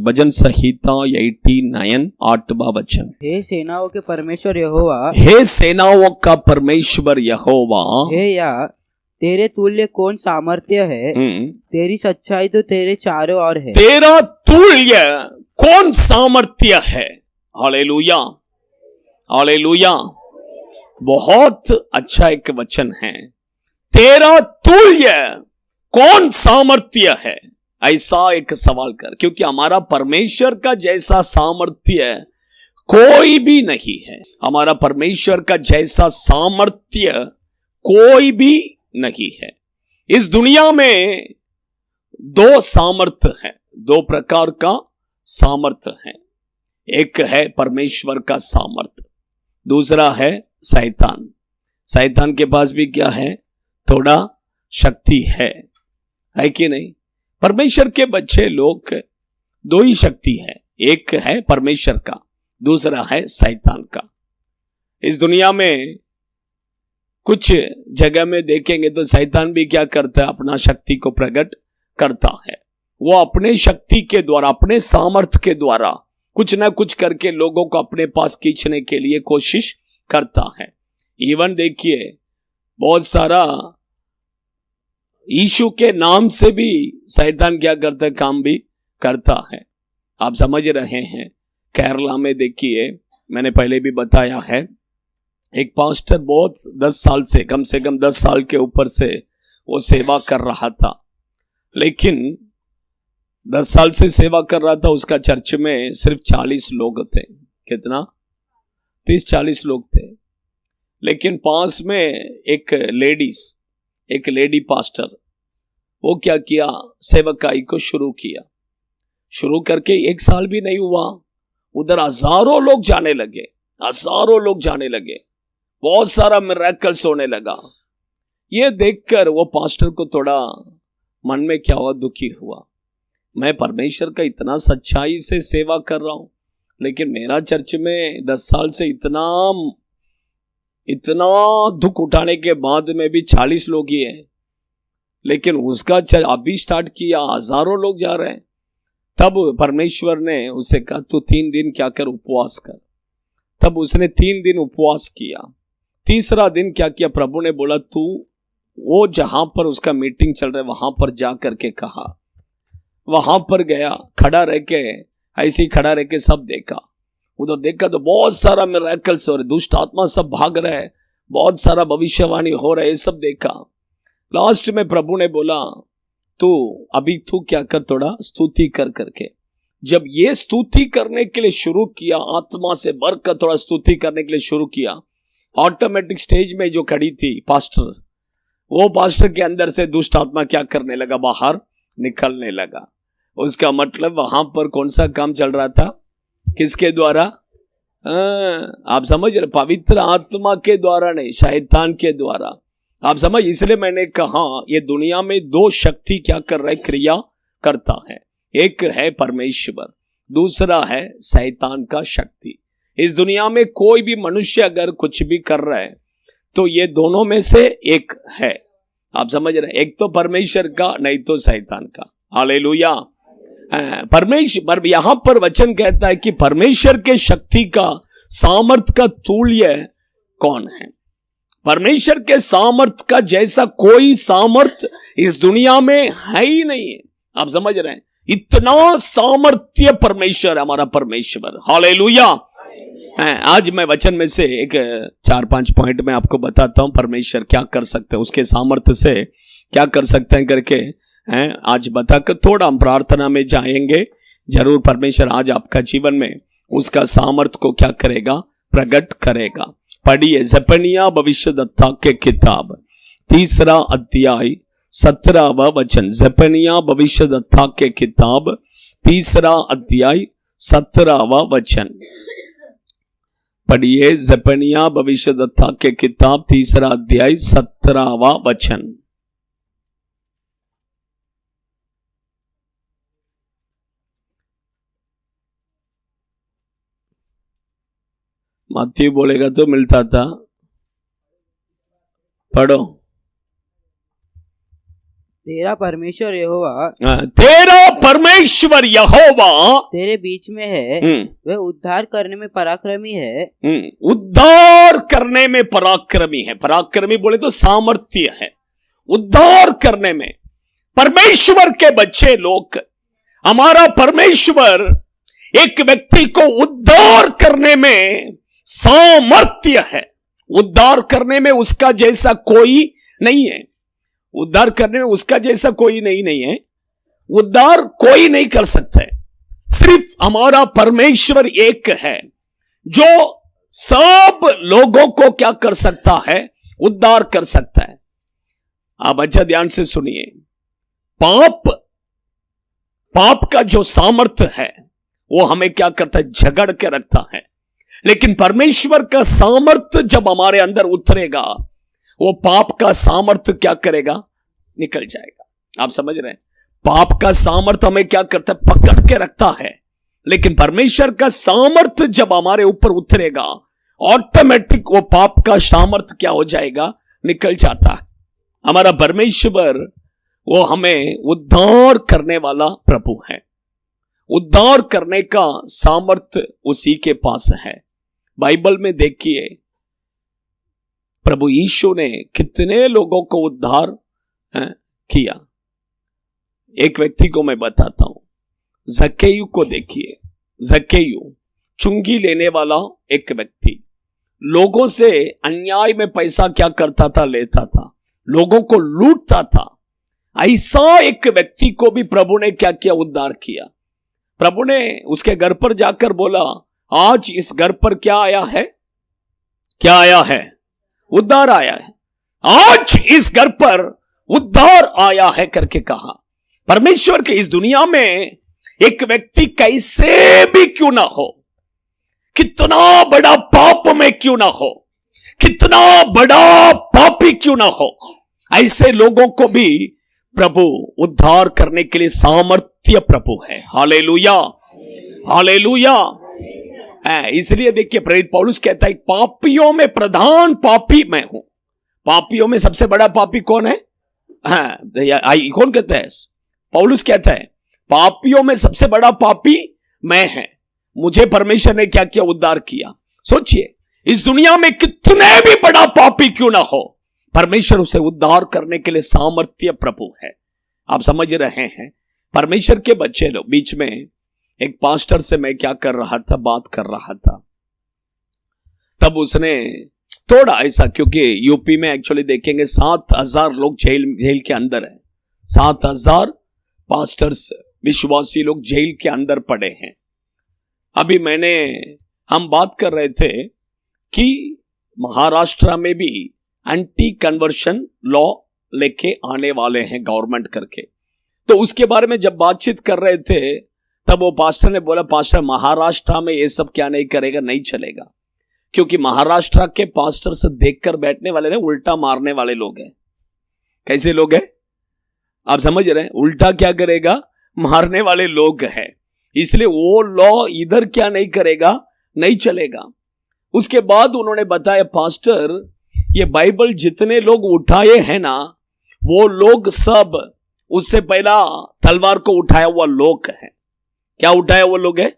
भजन संहिता 89 8वां वचन। हे सेनाओं के परमेश्वर यहोवा, हे सेनाओं का परमेश्वर यहोवा, हे या तेरे तुल्य कौन सामर्थ्य है, तेरी सच्चाई तो तेरे चारों ओर है। तेरा तुल्य कौन सामर्थ्य है। Hallelujah, hallelujah. बहुत अच्छा एक वचन है, तेरा तुल्य कौन सामर्थ्य है। ऐसा एक सवाल कर, क्योंकि हमारा परमेश्वर का जैसा सामर्थ्य कोई भी नहीं है। हमारा परमेश्वर का जैसा सामर्थ्य कोई भी नहीं है। इस दुनिया में दो सामर्थ्य है, दो प्रकार का सामर्थ्य है। एक है परमेश्वर का सामर्थ्य, दूसरा है शैतान। शैतान के पास भी क्या है, थोड़ा शक्ति है कि नहीं। परमेश्वर के बच्चे लोग दो ही शक्ति है, एक है परमेश्वर का, दूसरा है शैतान का। इस दुनिया में कुछ जगह में देखेंगे तो शैतान भी क्या करता है, अपना शक्ति को प्रकट करता है। वो अपने शक्ति के द्वारा, अपने सामर्थ्य के द्वारा कुछ ना कुछ करके लोगों को अपने पास खींचने के लिए कोशिश करता है। इवन देखिए, बहुत सारा यीशु के नाम से भी शैतान क्या करता है, काम भी करता है। आप समझ रहे हैं। केरला में देखिए, मैंने पहले भी बताया है, एक पास्टर बहुत 10 साल से, कम 10 साल के ऊपर से वो सेवा कर रहा था। लेकिन 10 साल से सेवा कर रहा था, उसका चर्च में सिर्फ 40 लोग थे। कितना? 30-40 लोग थे। लेकिन पास में एक लेडी पास्टर, वो क्या किया, सेवकाई को शुरू किया। शुरू करके 1 साल भी नहीं हुआ, उधर हजारों लोग जाने लगे, बहुत सारा मिरेकल्स होने लगा। ये देखकर वो पास्टर को थोड़ा मन में क्या हुआ, दुखी हुआ। मैं परमेश्वर का इतना सच्चाई से सेवा कर रहा हूं, लेकिन मेरा चर्च में 10 साल से इतना दुख उठाने के बाद में भी 40 लोग ही हैं। लेकिन उसका चर्च अभी स्टार्ट किया, हजारों लोग जा रहे हैं। तब परमेश्वर ने उसे कहा, तू 3 दिन क्या कर, उपवास कर। तब उसने 3 दिन उपवास किया। तीसरा दिन क्या किया, प्रभु ने बोला, तू वो जहां पर उसका मीटिंग चल रहा है वहां पर जा करके कहा। वहां पर गया, खड़ा रह के, ऐसे ही खड़ा रह के सब देखा। उधर देखा तो बहुत सारा मिरेकल्स हो रहे, दुष्ट आत्मा सब भाग रहे, बहुत सारा भविष्यवाणी हो रहा है, सब देखा। लास्ट में प्रभु ने बोला, तू क्या कर, थोड़ा स्तुति कर करके। जब ये स्तुति करने के लिए शुरू किया, आत्मा से भरकर थोड़ा स्तुति करने के लिए शुरू किया, ऑटोमेटिक स्टेज में जो खड़ी थी पास्टर, वो पास्टर के अंदर से दुष्ट आत्मा क्या करने लगा, बाहर निकलने लगा। उसका मतलब वहां पर कौन सा काम चल रहा था, किसके द्वारा? आप समझ रहे, पवित्र आत्मा के द्वारा नहीं, शैतान के द्वारा। आप समझ, इसलिए मैंने कहा ये दुनिया में 2 शक्ति क्या कर रहा है, क्रिया करता है। एक है परमेश्वर, दूसरा है शैतान का शक्ति। इस दुनिया में कोई भी मनुष्य अगर कुछ भी कर रहा है तो ये दोनों में से एक है। आप समझ रहे, एक तो परमेश्वर का, नहीं तो शैतान का। हालेलुया। परमेश्वर, यहां पर वचन कहता है कि परमेश्वर के शक्ति का, सामर्थ का तुल्य कौन है। परमेश्वर के सामर्थ का जैसा कोई सामर्थ इस दुनिया में है ही नहीं है। आप समझ रहे हैं, इतना सामर्थ्य परमेश्वर, हमारा परमेश्वर। हालेलुया। आज मैं वचन में से एक 4-5 पॉइंट में आपको बताता हूं, परमेश्वर क्या कर सकते हैं, उसके सामर्थ्य से क्या कर सकते हैं करके आज बताकर थोड़ा हम प्रार्थना में जाएंगे। जरूर परमेश्वर आज आपका जीवन में उसका सामर्थ्य को क्या करेगा, प्रकट करेगा। पढ़िए जपनिया भविष्यद्वक्ता के किताब 3 अध्याय 17वां वचन। जपनिया भविष्यद्वक्ता के किताब 3 अध्याय 17वां वचन। पढ़िए जपनिया भविष्यद्वक्ता के किताब 3 अध्याय 17वां वचन। मत्ती बोलेगा तो मिलता था, पढ़ो। तेरा परमेश्वर यहोवा तेरा परमेश्वर यहोवा तेरे बीच में है, वह उद्धार करने में पराक्रमी है। उद्धार करने में पराक्रमी है। पराक्रमी बोले तो सामर्थ्य है। उद्धार करने में परमेश्वर के बच्चे लोग, हमारा परमेश्वर एक व्यक्ति को उद्धार करने में सामर्थ्य है। उद्धार करने में उसका जैसा कोई नहीं है। उद्धार करने में उसका जैसा कोई नहीं है। उद्धार कोई नहीं कर सकता है। सिर्फ हमारा परमेश्वर एक है जो सब लोगों को क्या कर सकता है, उद्धार कर सकता है। आप अच्छा ध्यान से सुनिए। पाप का जो सामर्थ्य है वो हमें क्या करता है, झगड़ के रखता है। लेकिन परमेश्वर का सामर्थ्य जब हमारे अंदर उतरेगा, वो पाप का सामर्थ्य क्या करेगा, निकल जाएगा। आप समझ रहे हैं? पाप का सामर्थ्य हमें क्या करता है, पकड़ के रखता है। लेकिन परमेश्वर का सामर्थ्य जब हमारे ऊपर उतरेगा, ऑटोमेटिक वो पाप का सामर्थ्य क्या हो जाएगा, निकल जाता है। हमारा परमेश्वर वो हमें उद्धार करने वाला प्रभु है। उद्धार करने का सामर्थ्य उसी के पास है। बाइबल में देखिए, प्रभु यीशु ने कितने लोगों को उद्धार किया। एक व्यक्ति को मैं बताता हूं, जक्केयू को देखिए। जक्केयू चुंगी लेने वाला एक व्यक्ति, लोगों से अन्याय में पैसा क्या करता था, लेता था, लोगों को लूटता था। ऐसा एक व्यक्ति को भी प्रभु ने क्या किया, उद्धार किया। प्रभु ने उसके घर पर जाकर बोला, आज इस घर पर क्या आया है, क्या आया है, उद्धार आया है। आज इस घर पर उद्धार आया है करके कहा। परमेश्वर के इस दुनिया में एक व्यक्ति कैसे भी क्यों ना हो, कितना बड़ा पाप में क्यों ना हो, कितना बड़ा पापी क्यों ना हो, ऐसे लोगों को भी प्रभु उद्धार करने के लिए सामर्थ्य प्रभु है। Hallelujah, hallelujah. इसलिए देखिए, प्रेरित पौलुस कहता है, पापियों में प्रधान पापी मैं हूं। पापियों में सबसे बड़ा पापी कौन है? कौन कहता है? पौलुस कहता है, पापियों में सबसे बड़ा पापी मैं है। मुझे परमेश्वर ने क्या किया, उद्धार किया। सोचिए, इस दुनिया में कितने भी बड़ा पापी क्यों ना हो, परमेश्वर उसे उद्धार करने के लिए सामर्थ्य प्रभु है। आप समझ रहे हैं? परमेश्वर के बच्चे लोग, बीच में एक पास्टर से मैं क्या कर रहा था, बात कर रहा था। तब उसने थोड़ा ऐसा, क्योंकि यूपी में एक्चुअली देखेंगे 7,000 लोग जेल के अंदर है। 7,000 पास्टर्स, विश्वासी लोग जेल के अंदर पड़े हैं। अभी हम बात कर रहे थे कि महाराष्ट्र में भी एंटी कन्वर्शन लॉ लेके आने वाले हैं गवर्नमेंट करके। तो उसके बारे में जब बातचीत कर रहे थे, तब वो पास्टर ने बोला, पास्टर महाराष्ट्र में ये सब क्या नहीं करेगा, नहीं चलेगा। क्योंकि महाराष्ट्र के पास्टर से देखकर बैठने वाले ने उल्टा मारने वाले लोग हैं। कैसे लोग हैं आप समझ रहे हैं? उल्टा क्या करेगा, मारने वाले लोग हैं। इसलिए वो लॉ इधर क्या नहीं करेगा, नहीं चलेगा। उसके बाद उन्होंने बताया, पास्टर ये बाइबल जितने लोग उठाए हैं ना, वो लोग सब उससे पहला तलवार को उठाया हुआ लोग है। क्या उठाया हुआ लोग है?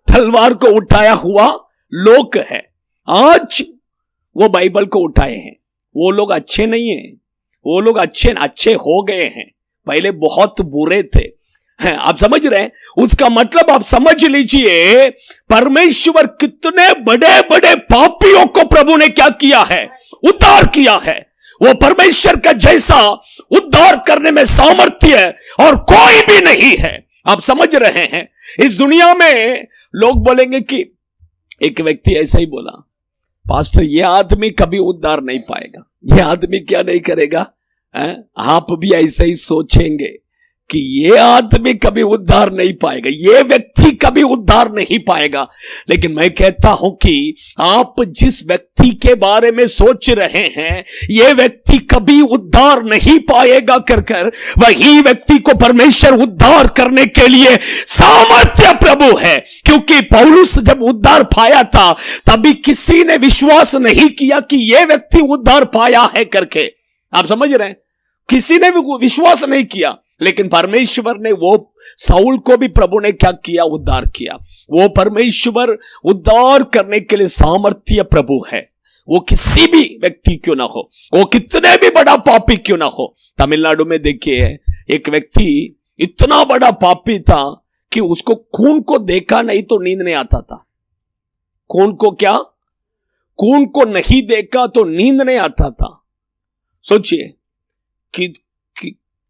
तलवार को उठाया हुआ लोग है। आज वो बाइबल को उठाए हैं। वो लोग अच्छे नहीं हैं, वो लोग अच्छे हो गए हैं, पहले बहुत बुरे थे। आप समझ रहे हैं? उसका मतलब आप समझ लीजिए, परमेश्वर कितने बड़े बड़े पापियों को प्रभु ने क्या किया है, उद्धार किया है। वो परमेश्वर का जैसा उद्धार करने में सामर्थ्य और कोई भी नहीं है। आप समझ रहे हैं? इस दुनिया में लोग बोलेंगे कि एक व्यक्ति ऐसा ही बोला, पास्टर ये आदमी कभी उद्धार नहीं पाएगा, ये आदमी क्या नहीं करेगा। आप भी ऐसा ही सोचेंगे कि ये आदमी कभी उद्धार नहीं पाएगा, ये व्यक्ति कभी उद्धार नहीं पाएगा। लेकिन मैं कहता हूं कि आप जिस व्यक्ति के बारे में सोच रहे हैं, ये व्यक्ति कभी उद्धार नहीं पाएगा कर वही व्यक्ति को परमेश्वर उद्धार करने के लिए सामर्थ्य प्रभु है। क्योंकि पौलुस जब उद्धार पाया था, तभी किसी ने विश्वास नहीं किया कि ये व्यक्ति उद्धार पाया है करके। आप समझ रहे हैं? किसी ने भी विश्वास नहीं किया, लेकिन परमेश्वर ने वो साउल को भी प्रभु ने क्या किया, उद्धार किया। वो परमेश्वर उद्धार करने के लिए सामर्थ्य प्रभु है। वो किसी भी व्यक्ति क्यों ना हो, वो कितने भी बड़ा पापी क्यों ना हो। तमिलनाडु में देखिए, एक व्यक्ति इतना बड़ा पापी था कि उसको खून को देखा नहीं तो नींद नहीं आता था। खून को क्या, खून को नहीं देखा तो नींद नहीं आता था। सोचिए कि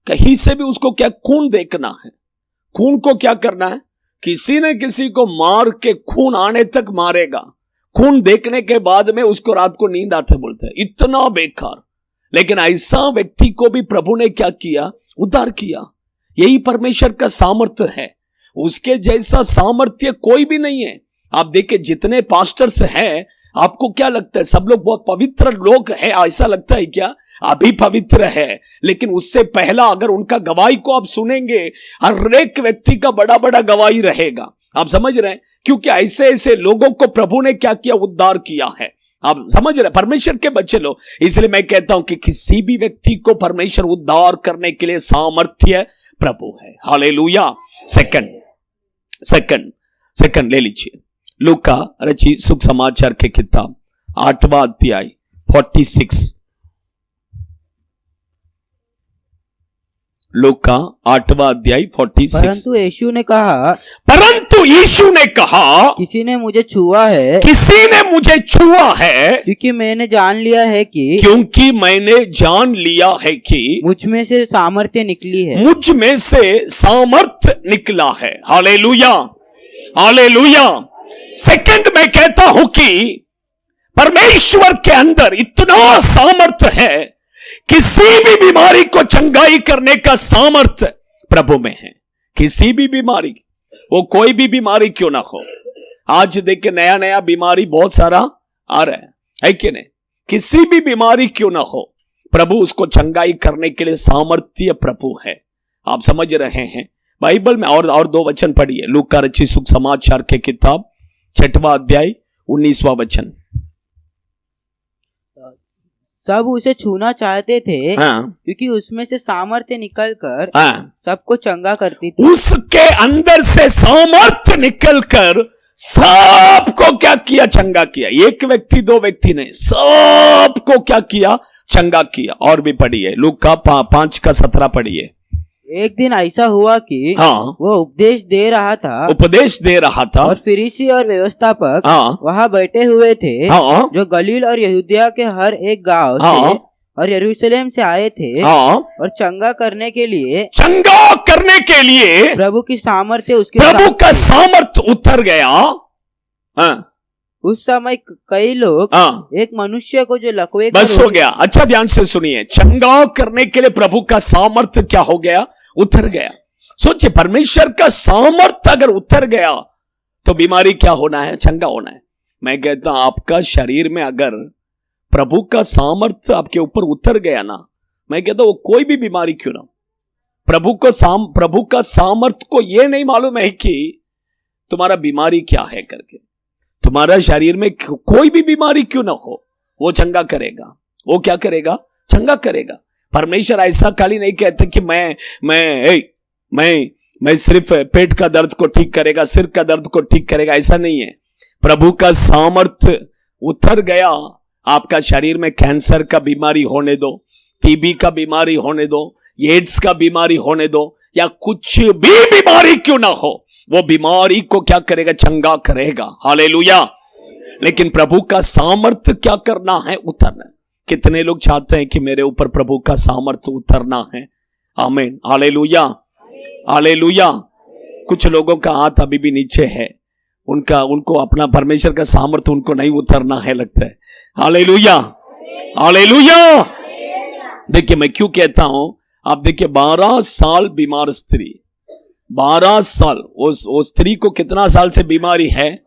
कहीं से भी उसको क्या खून देखना है, खून को क्या करना है, किसी न किसी को मार के खून आने तक मारेगा। खून देखने के बाद में उसको रात को नींद आते बोलते हैं, इतना बेकार। लेकिन ऐसा व्यक्ति को भी प्रभु ने क्या किया, उद्धार किया। यही परमेश्वर का सामर्थ्य है। उसके जैसा सामर्थ्य कोई भी नहीं है। आप देखिए जितने पास्टर्स हैं, आपको क्या लगता है सब लोग बहुत पवित्र लोग हैं, ऐसा लगता है क्या? अभी पवित्र है, लेकिन उससे पहला अगर उनका गवाही को आप सुनेंगे, हर एक व्यक्ति का बड़ा बड़ा गवाही रहेगा। आप समझ रहे हैं? क्योंकि ऐसे ऐसे लोगों को प्रभु ने क्या किया, उद्धार किया है। आप समझ रहे हैं? परमेश्वर के बच्चे लोग, इसलिए मैं कहता हूं कि किसी भी व्यक्ति को परमेश्वर उद्धार करने के लिए सामर्थ्य प्रभु है। हालेलुया। सेकंड ले लीजिए, लूका रचित सुख समाचार के किताब 8वां अध्याय 46। लूका 8वां अध्याय 46। परंतु यीशु ने कहा, किसी ने मुझे छुआ है, क्योंकि मैंने जान लिया है कि मुझ में से सामर्थ्य निकला है। Hallelujah, hallelujah. सेकंड, मैं कहता हूं कि परमेश्वर के अंदर इतना सामर्थ्य है, किसी भी बीमारी को चंगाई करने का सामर्थ्य प्रभु में है। किसी भी बीमारी, वो कोई भी बीमारी क्यों ना हो। आज देखिए नया नया बीमारी बहुत सारा आ रहा है कि नहीं? किसी भी बीमारी क्यों ना हो, प्रभु उसको चंगाई करने के लिए सामर्थ्य प्रभु है। आप समझ रहे हैं? बाइबल में और 2 वचन पढ़िए, लूका रचित सुख समाचार के किताब 6वां अध्याय 19वां वचन। सब उसे छूना चाहते थे, क्योंकि उसमें से सामर्थ्य निकलकर सबको चंगा करती थी। उसके अंदर से सामर्थ्य निकलकर सबको क्या किया, चंगा किया। एक व्यक्ति 2 व्यक्ति ने, सबको क्या किया, चंगा किया। और भी पढ़िए, लूका 5:17 पढ़िए। एक दिन ऐसा हुआ कि वो उपदेश दे रहा था और फरीसी और व्यवस्थापक वहाँ बैठे हुए थे, जो गलील और यहूदिया के हर एक गांव से और यरूशलेम से आए थे, और चंगा करने के लिए प्रभु की सामर्थ्य प्रभु का सामर्थ्य उतर गया। उस समय कई लोग एक मनुष्य को जो लकवे बस हो गया। अच्छा ध्यान से सुनिए, चंगा करने के लिए प्रभु का सामर्थ्य क्या हो गया, उतर गया। सोचिए, परमेश्वर का सामर्थ्य अगर उतर गया तो बीमारी क्या होना है, चंगा होना है। मैं कहता हूं आपका शरीर में अगर प्रभु का सामर्थ्य आपके ऊपर उतर गया ना, मैं कहता हूं वो कोई भी बीमारी क्यों ना, प्रभु का सामर्थ्य को ये नहीं मालूम है कि तुम्हारा बीमारी क्या है करके। तुम्हारा शरीर में कोई भी बीमारी क्यों ना हो, वो चंगा करेगा। वो क्या करेगा, चंगा करेगा। परमेश्वर ऐसा खाली नहीं कहते कि मैं सिर्फ पेट का दर्द को ठीक करेगा, सिर का दर्द को ठीक करेगा, ऐसा नहीं है। प्रभु का सामर्थ्य उतर गया, आपका शरीर में कैंसर का बीमारी होने दो, टीबी का बीमारी होने दो, एड्स का बीमारी होने दो, या कुछ भी बीमारी क्यों ना हो, वो बीमारी को क्या करेगा, चंगा करेगा। हालेलुया। लेकिन प्रभु का सामर्थ्य क्या करना है, उतरना। कितने लोग चाहते हैं कि मेरे ऊपर प्रभु का सामर्थ्य उतरना है? आमीन, हालेलुया, हालेलुया। कुछ लोगों का हाथ अभी भी नीचे है, उनको अपना परमेश्वर का सामर्थ्य उनको नहीं उतरना है लगता है। Hallelujah, hallelujah. देखिए मैं क्यों कहता हूं, आप देखिए 12 साल बीमार स्त्री, 12 साल, उस स्त्री को कितना साल से बीमारी है,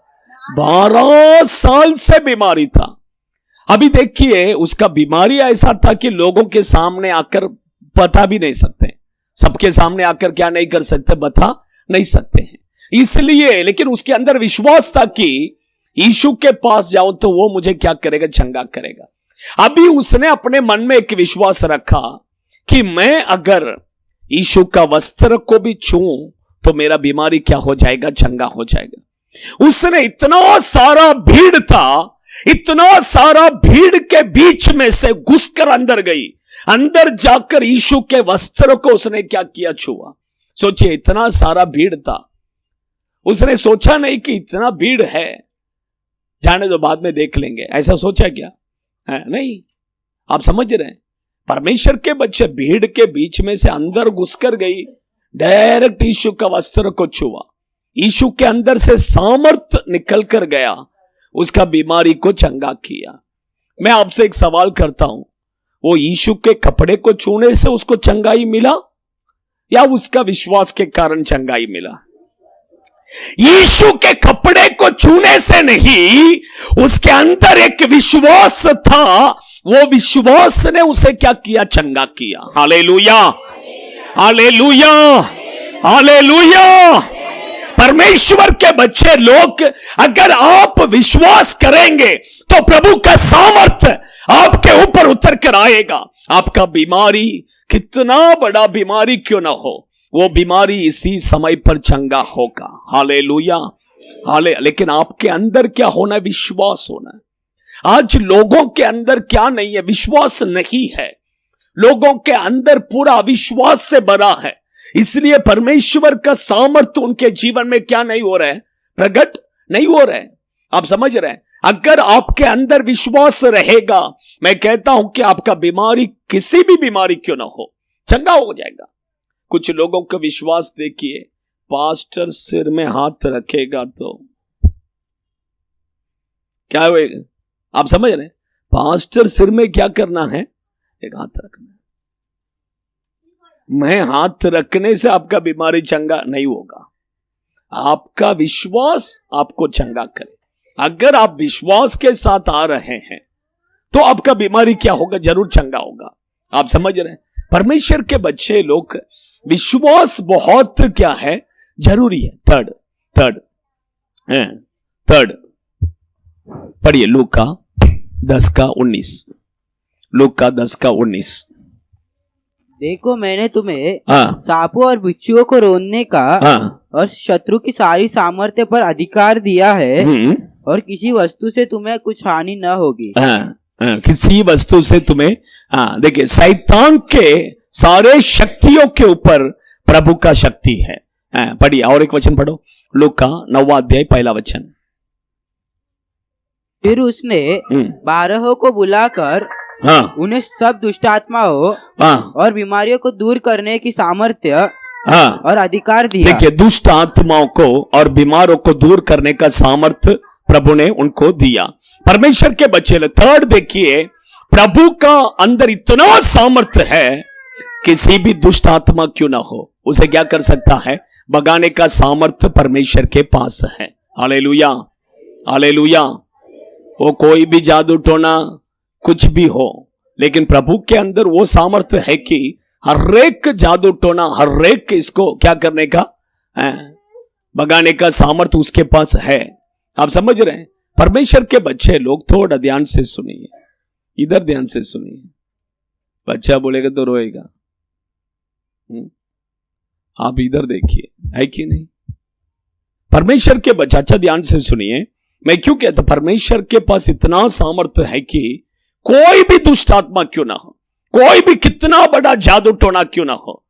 12 साल से बीमारी था। अभी देखिए उसका बीमारी ऐसा था कि लोगों के सामने आकर बता भी नहीं सकते, सबके सामने आकर क्या नहीं कर सकते, बता नहीं सकते हैं। इसलिए लेकिन उसके अंदर विश्वास था कि यीशु के पास जाऊं तो वो मुझे क्या करेगा, चंगा करेगा। अभी उसने अपने मन में एक विश्वास रखा कि मैं अगर यीशु का वस्त्र को भी छूऊं तो मेरा बीमारी क्या हो जाएगा, चंगा हो जाएगा। उसने इतना सारा भीड़ था, इतना सारा भीड़ के बीच में से घुसकर अंदर गई, अंदर जाकर यीशु के वस्त्र को उसने क्या किया, छुआ। सोचिए, इतना सारा भीड़ था, उसने सोचा नहीं कि इतना भीड़ है, जाने दो बाद में देख लेंगे, ऐसा सोचा क्या है? नहीं। आप समझ रहे हैं, परमेश्वर के बच्चे भीड़ के बीच में से अंदर घुसकर गई, डायरेक्ट यीशु का वस्त्र को छुआ, यीशु के अंदर से सामर्थ निकल कर गया, उसका बीमारी को चंगा किया। मैं आपसे एक सवाल करता हूं, वो यीशु के कपड़े को छूने से उसको चंगाई मिला या उसका विश्वास के कारण चंगाई मिला? यीशु के कपड़े को छूने से नहीं, उसके अंदर एक विश्वास था, वो विश्वास ने उसे क्या किया, चंगा किया। हालेलुया, हालेलुया, हालेलुया। परमेश्वर के बच्चे लोग, अगर आप विश्वास करेंगे तो प्रभु का सामर्थ आपके ऊपर उतर कर आएगा। आपका बीमारी कितना बड़ा बीमारी क्यों ना हो, वो बीमारी इसी समय पर चंगा होगा। हालेलुया, लेकिन आपके अंदर क्या होना है, विश्वास होना है। आज लोगों के अंदर क्या नहीं है, विश्वास नहीं है। लोगों के अंदर पूरा अविश्वास से भरा है, इसलिए परमेश्वर का सामर्थ्य उनके जीवन में क्या नहीं हो रहा है, प्रकट नहीं हो रहा है। आप समझ रहे हैं? अगर आपके अंदर विश्वास रहेगा, मैं कहता हूं कि आपका बीमारी, किसी भी बीमारी क्यों ना हो, चंगा हो जाएगा। कुछ लोगों का विश्वास देखिए, पास्टर सिर में हाथ रखेगा तो क्या होगा? आप समझ रहे हैं? पास्टर सिर में क्या करना है, एक हाथ रखना है। मैं हाथ रखने से आपका बीमारी चंगा नहीं होगा, आपका विश्वास आपको चंगा करे। अगर आप विश्वास के साथ आ रहे हैं तो आपका बीमारी क्या होगा, जरूर चंगा होगा। आप समझ रहे हैं? परमेश्वर के बच्चे लोग, विश्वास बहुत क्या है, जरूरी है। थर्ड पढ़िए, लूका 10:19। लूका 10:19। देखो, मैंने तुम्हें सांपों और बिच्छुओं को रोकने का और शत्रु की सारी सामर्थ्य पर अधिकार दिया है, और किसी वस्तु से तुम्हें कुछ हानि न होगी। किसी वस्तु से तुम्हें, देखिए, शैतान के सारे शक्तियों के ऊपर प्रभु का शक्ति है। पढ़िए, और एक वचन पढ़ो, लूका 9:1। फिर उसने 12 को बुलाकर उन्हें सब दुष्टात्माओं और बीमारियों को दूर करने की सामर्थ्य और अधिकार दिया। देखिए, दुष्ट आत्माओं को और बीमारों को दूर करने का सामर्थ्य प्रभु ने उनको दिया। परमेश्वर के बच्चे लोग, थर्ड देखिए, प्रभु का अंदर इतना सामर्थ्य है, किसी भी दुष्ट आत्मा क्यों ना हो, उसे क्या कर सकता है, भगाने का सामर्थ्य परमेश्वर के पास है। Hallelujah, hallelujah. वो कोई भी जादू टोना कुछ भी हो, लेकिन प्रभु के अंदर वो सामर्थ्य है कि हर एक जादू टोना, हर एक इसको क्या करने का, भगाने का सामर्थ्य उसके पास है। आप समझ रहे हैं? परमेश्वर के बच्चे लोग, थोड़ा ध्यान से सुनिए, इधर ध्यान से सुनिए। बच्चा बोलेगा तो रोएगा, आप इधर देखिए, है कि नहीं? परमेश्वर के बच्चे, अच्छा ध्यान से सुनिए, मैं क्यों कहता, परमेश्वर के पास इतना सामर्थ्य है कि कोई भी दुष्ट आत्मा क्यों ना हो, कोई भी कितना बड़ा जादू टोना क्यों ना हो,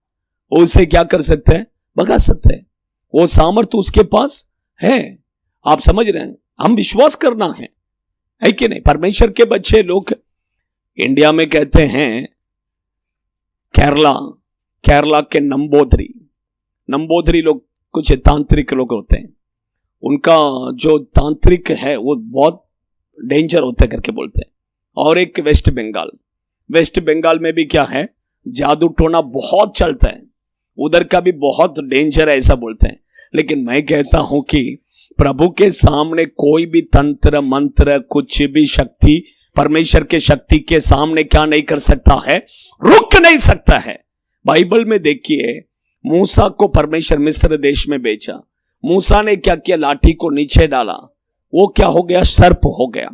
उसे क्या कर सकते हैं, भगा सकते हैं। वो सामर्थ्य उसके पास है। आप समझ रहे हैं? हम विश्वास करना है कि नहीं? परमेश्वर के बच्चे लोग, इंडिया में कहते हैं केरला के नंबोदरी लोग कुछ तांत्रिक लोग होते हैं, उनका जो तांत्रिक है वो बहुत डेंजर होता है करके बोलते हैं। और एक वेस्ट बंगाल में भी क्या है, जादू टोना बहुत चलता है, उधर का भी बहुत डेंजर है ऐसा बोलते हैं। लेकिन मैं कहता हूं कि प्रभु के सामने कोई भी तंत्र मंत्र, कुछ भी शक्ति, परमेश्वर के शक्ति के सामने क्या नहीं कर सकता है, रुक नहीं सकता है। बाइबल में देखिए, मूसा को परमेश्वर मिस्र देश में भेजा, मूसा ने क्या किया, लाठी को नीचे डाला, वो क्या हो गया, सर्प हो गया।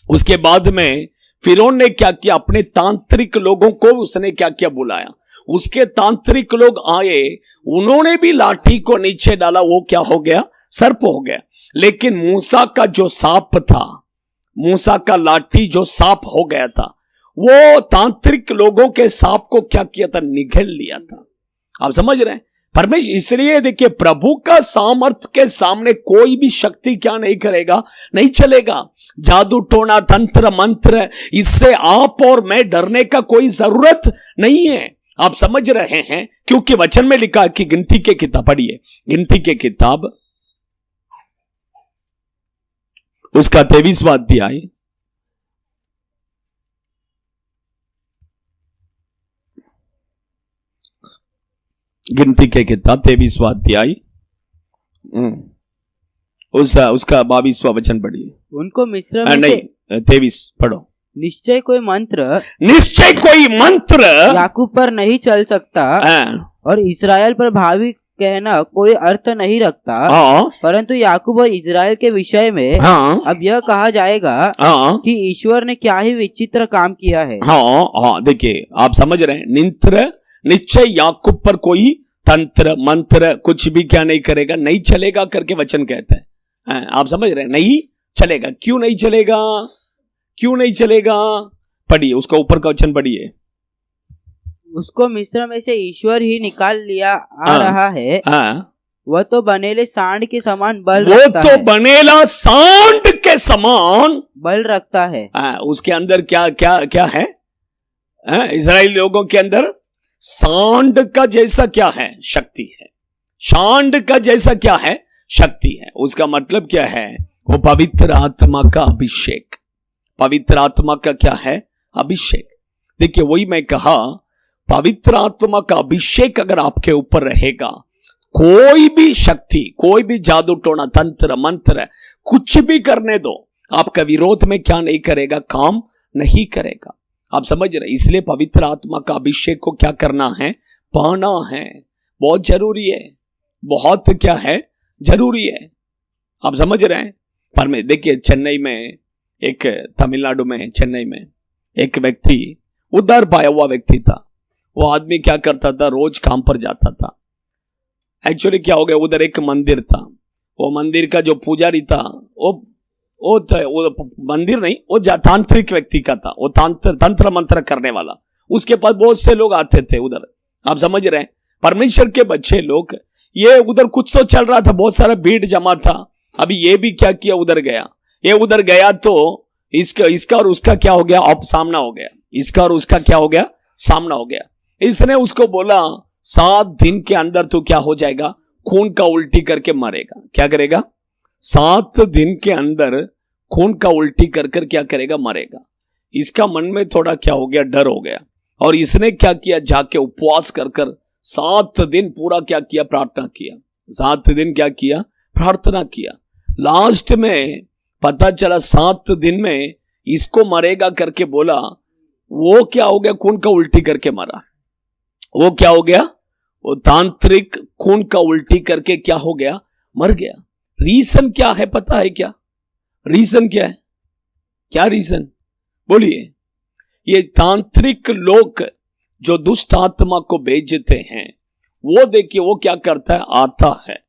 उसके बाद में फिरौन ने क्या किया, अपने तांत्रिक लोगों को उसने क्या किया, बुलाया। उसके तांत्रिक लोग आए, उन्होंने भी लाठी को नीचे डाला, वो क्या हो गया, सर्प हो गया। लेकिन मूसा का जो सांप था, मूसा का लाठी जो सांप हो गया था, वो तांत्रिक लोगों के सांप को क्या किया था, निगल लिया था। आप समझ रहे हैं परमेश्वर। इसलिए देखिए, प्रभु का सामर्थ के सामने कोई भी शक्ति क्या नहीं करेगा, नहीं चलेगा। जादू टोना तंत्र मंत्र, इससे आप और मैं डरने का कोई जरूरत नहीं है। आप समझ रहे हैं, क्योंकि वचन में लिखा कि गिनती के किताब पढ़िए, गिनती के किताब उसका 23वां अध्याय, गिनती के किताब 23वां अध्याय, उसका 22वां वचन पढ़िए। उनको मिस्र में नहीं, 23 पढ़ो। निश्चय कोई मंत्र याकूब पर नहीं चल सकता और इस्राएल पर भावी कहना कोई अर्थ नहीं रखता, परंतु याकूब और इस्राएल के विषय में अब यह कहा जाएगा कि ईश्वर ने क्या ही विचित्र काम किया है। देखिए, आप समझ रहे हैं, निश्चय याकूब पर कोई तंत्र मंत्र कुछ भी क्या नहीं करेगा, नहीं चलेगा करके वचन कहता है। आप समझ रहे हैं, नहीं चलेगा। क्यों नहीं चलेगा, क्यों नहीं चलेगा? पढ़िए, उसका ऊपर का वचन पढ़िए। उसको मिस्र में से ईश्वर ही निकाल लिया आ रहा है। वह तो बनेले सांड के समान बल रखता है। बनेला सांड के समान बल रखता है। उसके अंदर क्या क्या क्या है? इजराइल लोगों के अंदर सांड का जैसा क्या है? शक्ति है। सांड का जैसा क्या है? शक्ति है। उसका मतलब क्या है? वो पवित्र आत्मा का अभिषेक। पवित्र आत्मा का क्या है? अभिषेक। देखिए, वही मैं कहा, पवित्र आत्मा का अभिषेक अगर आपके ऊपर रहेगा, कोई भी शक्ति, कोई भी जादू टोना तंत्र मंत्र कुछ भी करने दो, आपका विरोध में क्या नहीं करेगा? काम नहीं करेगा। आप समझ रहे? इसलिए पवित्र आत्मा का अभिषेक को क्या करना है? पाना है। बहुत जरूरी है। बहुत क्या है? जरूरी है। आप समझ रहे हैं? पर मैं देखिए, चेन्नई में एक, तमिलनाडु में चेन्नई में एक व्यक्ति, उद्धार पाया हुआ व्यक्ति था। वो आदमी क्या करता था? रोज काम पर जाता था। एक्चुअली क्या हो गया, उधर एक मंदिर था। वो मंदिर का जो पुजारी था, वो मंदिर नहीं, वो तांत्रिक व्यक्ति का था। वो तंत्र मंत्र करने वाला। उसके पास बहुत से लोग आते थे उधर। आप समझ रहे हैं? परमेश्वर के बच्चे लोग, ये उधर कुछ तो चल रहा था, बहुत सारा भीड़ जमा था। अभी ये भी क्या किया, उधर गया। ये उधर गया तो इसका और उसका क्या हो गया? अब सामना हो गया। इसका और उसका क्या हो गया? सामना हो गया। इसने उसको बोला, 7 दिन के अंदर तो क्या हो जाएगा? खून का उल्टी करके मरेगा। क्या करेगा? 7 दिन के अंदर खून का उल्टी कर क्या करेगा? मरेगा। इसका मन में थोड़ा क्या हो गया? डर हो गया। और इसने क्या किया? जाके उपवास कर 7 दिन पूरा क्या किया? प्रार्थना किया। 7 दिन क्या किया? प्रार्थना किया। लास्ट में पता चला 7 दिन में इसको मरेगा करके बोला, वो क्या हो गया? खून का उल्टी करके मरा। वो क्या हो गया? वो तांत्रिक खून का उल्टी करके क्या हो गया? मर गया। रीजन क्या है? पता है क्या रीजन? क्या है? क्या रीजन? बोलिए। ये तांत्रिक लोग जो दुष्ट आत्मा को भेजते हैं, वो देखिए वो क्या करता है? आता है,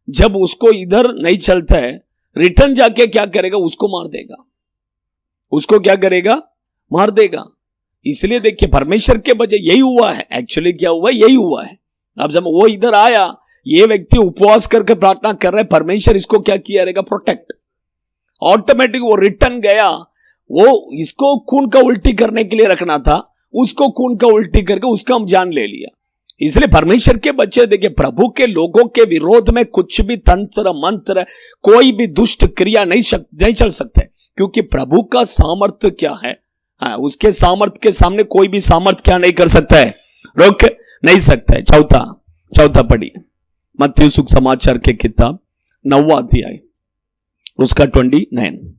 जब उसको इधर नहीं चलता है, रिटर्न जाके क्या करेगा? उसको मार देगा। उसको क्या करेगा? मार देगा। इसलिए देखिए, परमेश्वर के बजाय यही हुआ है। एक्चुअली क्या हुआ? यही हुआ है। अब जब वो इधर आया, ये व्यक्ति उपवास करके प्रार्थना कर रहा है, परमेश्वर इसको क्या किया रहेगा? प्रोटेक्ट। ऑटोमेटिक वो रिटर्न गया। वो इसको खून का उल्टी करने के लिए रखना था, उसको खून का उल्टी करके उसका हम जान ले लिया। इसलिए परमेश्वर के बच्चे देखिए, प्रभु के लोगों के विरोध में कुछ भी तंत्र मंत्र, कोई भी दुष्ट क्रिया नहीं चल सकते, क्योंकि प्रभु का सामर्थ्य क्या है? उसके सामर्थ्य के सामने कोई भी सामर्थ्य क्या नहीं कर सकता है? रोक नहीं सकता है। चौथा पढ़िए, मत्ती सुसमाचार के किताब 9वां अध्याय, उसका 29।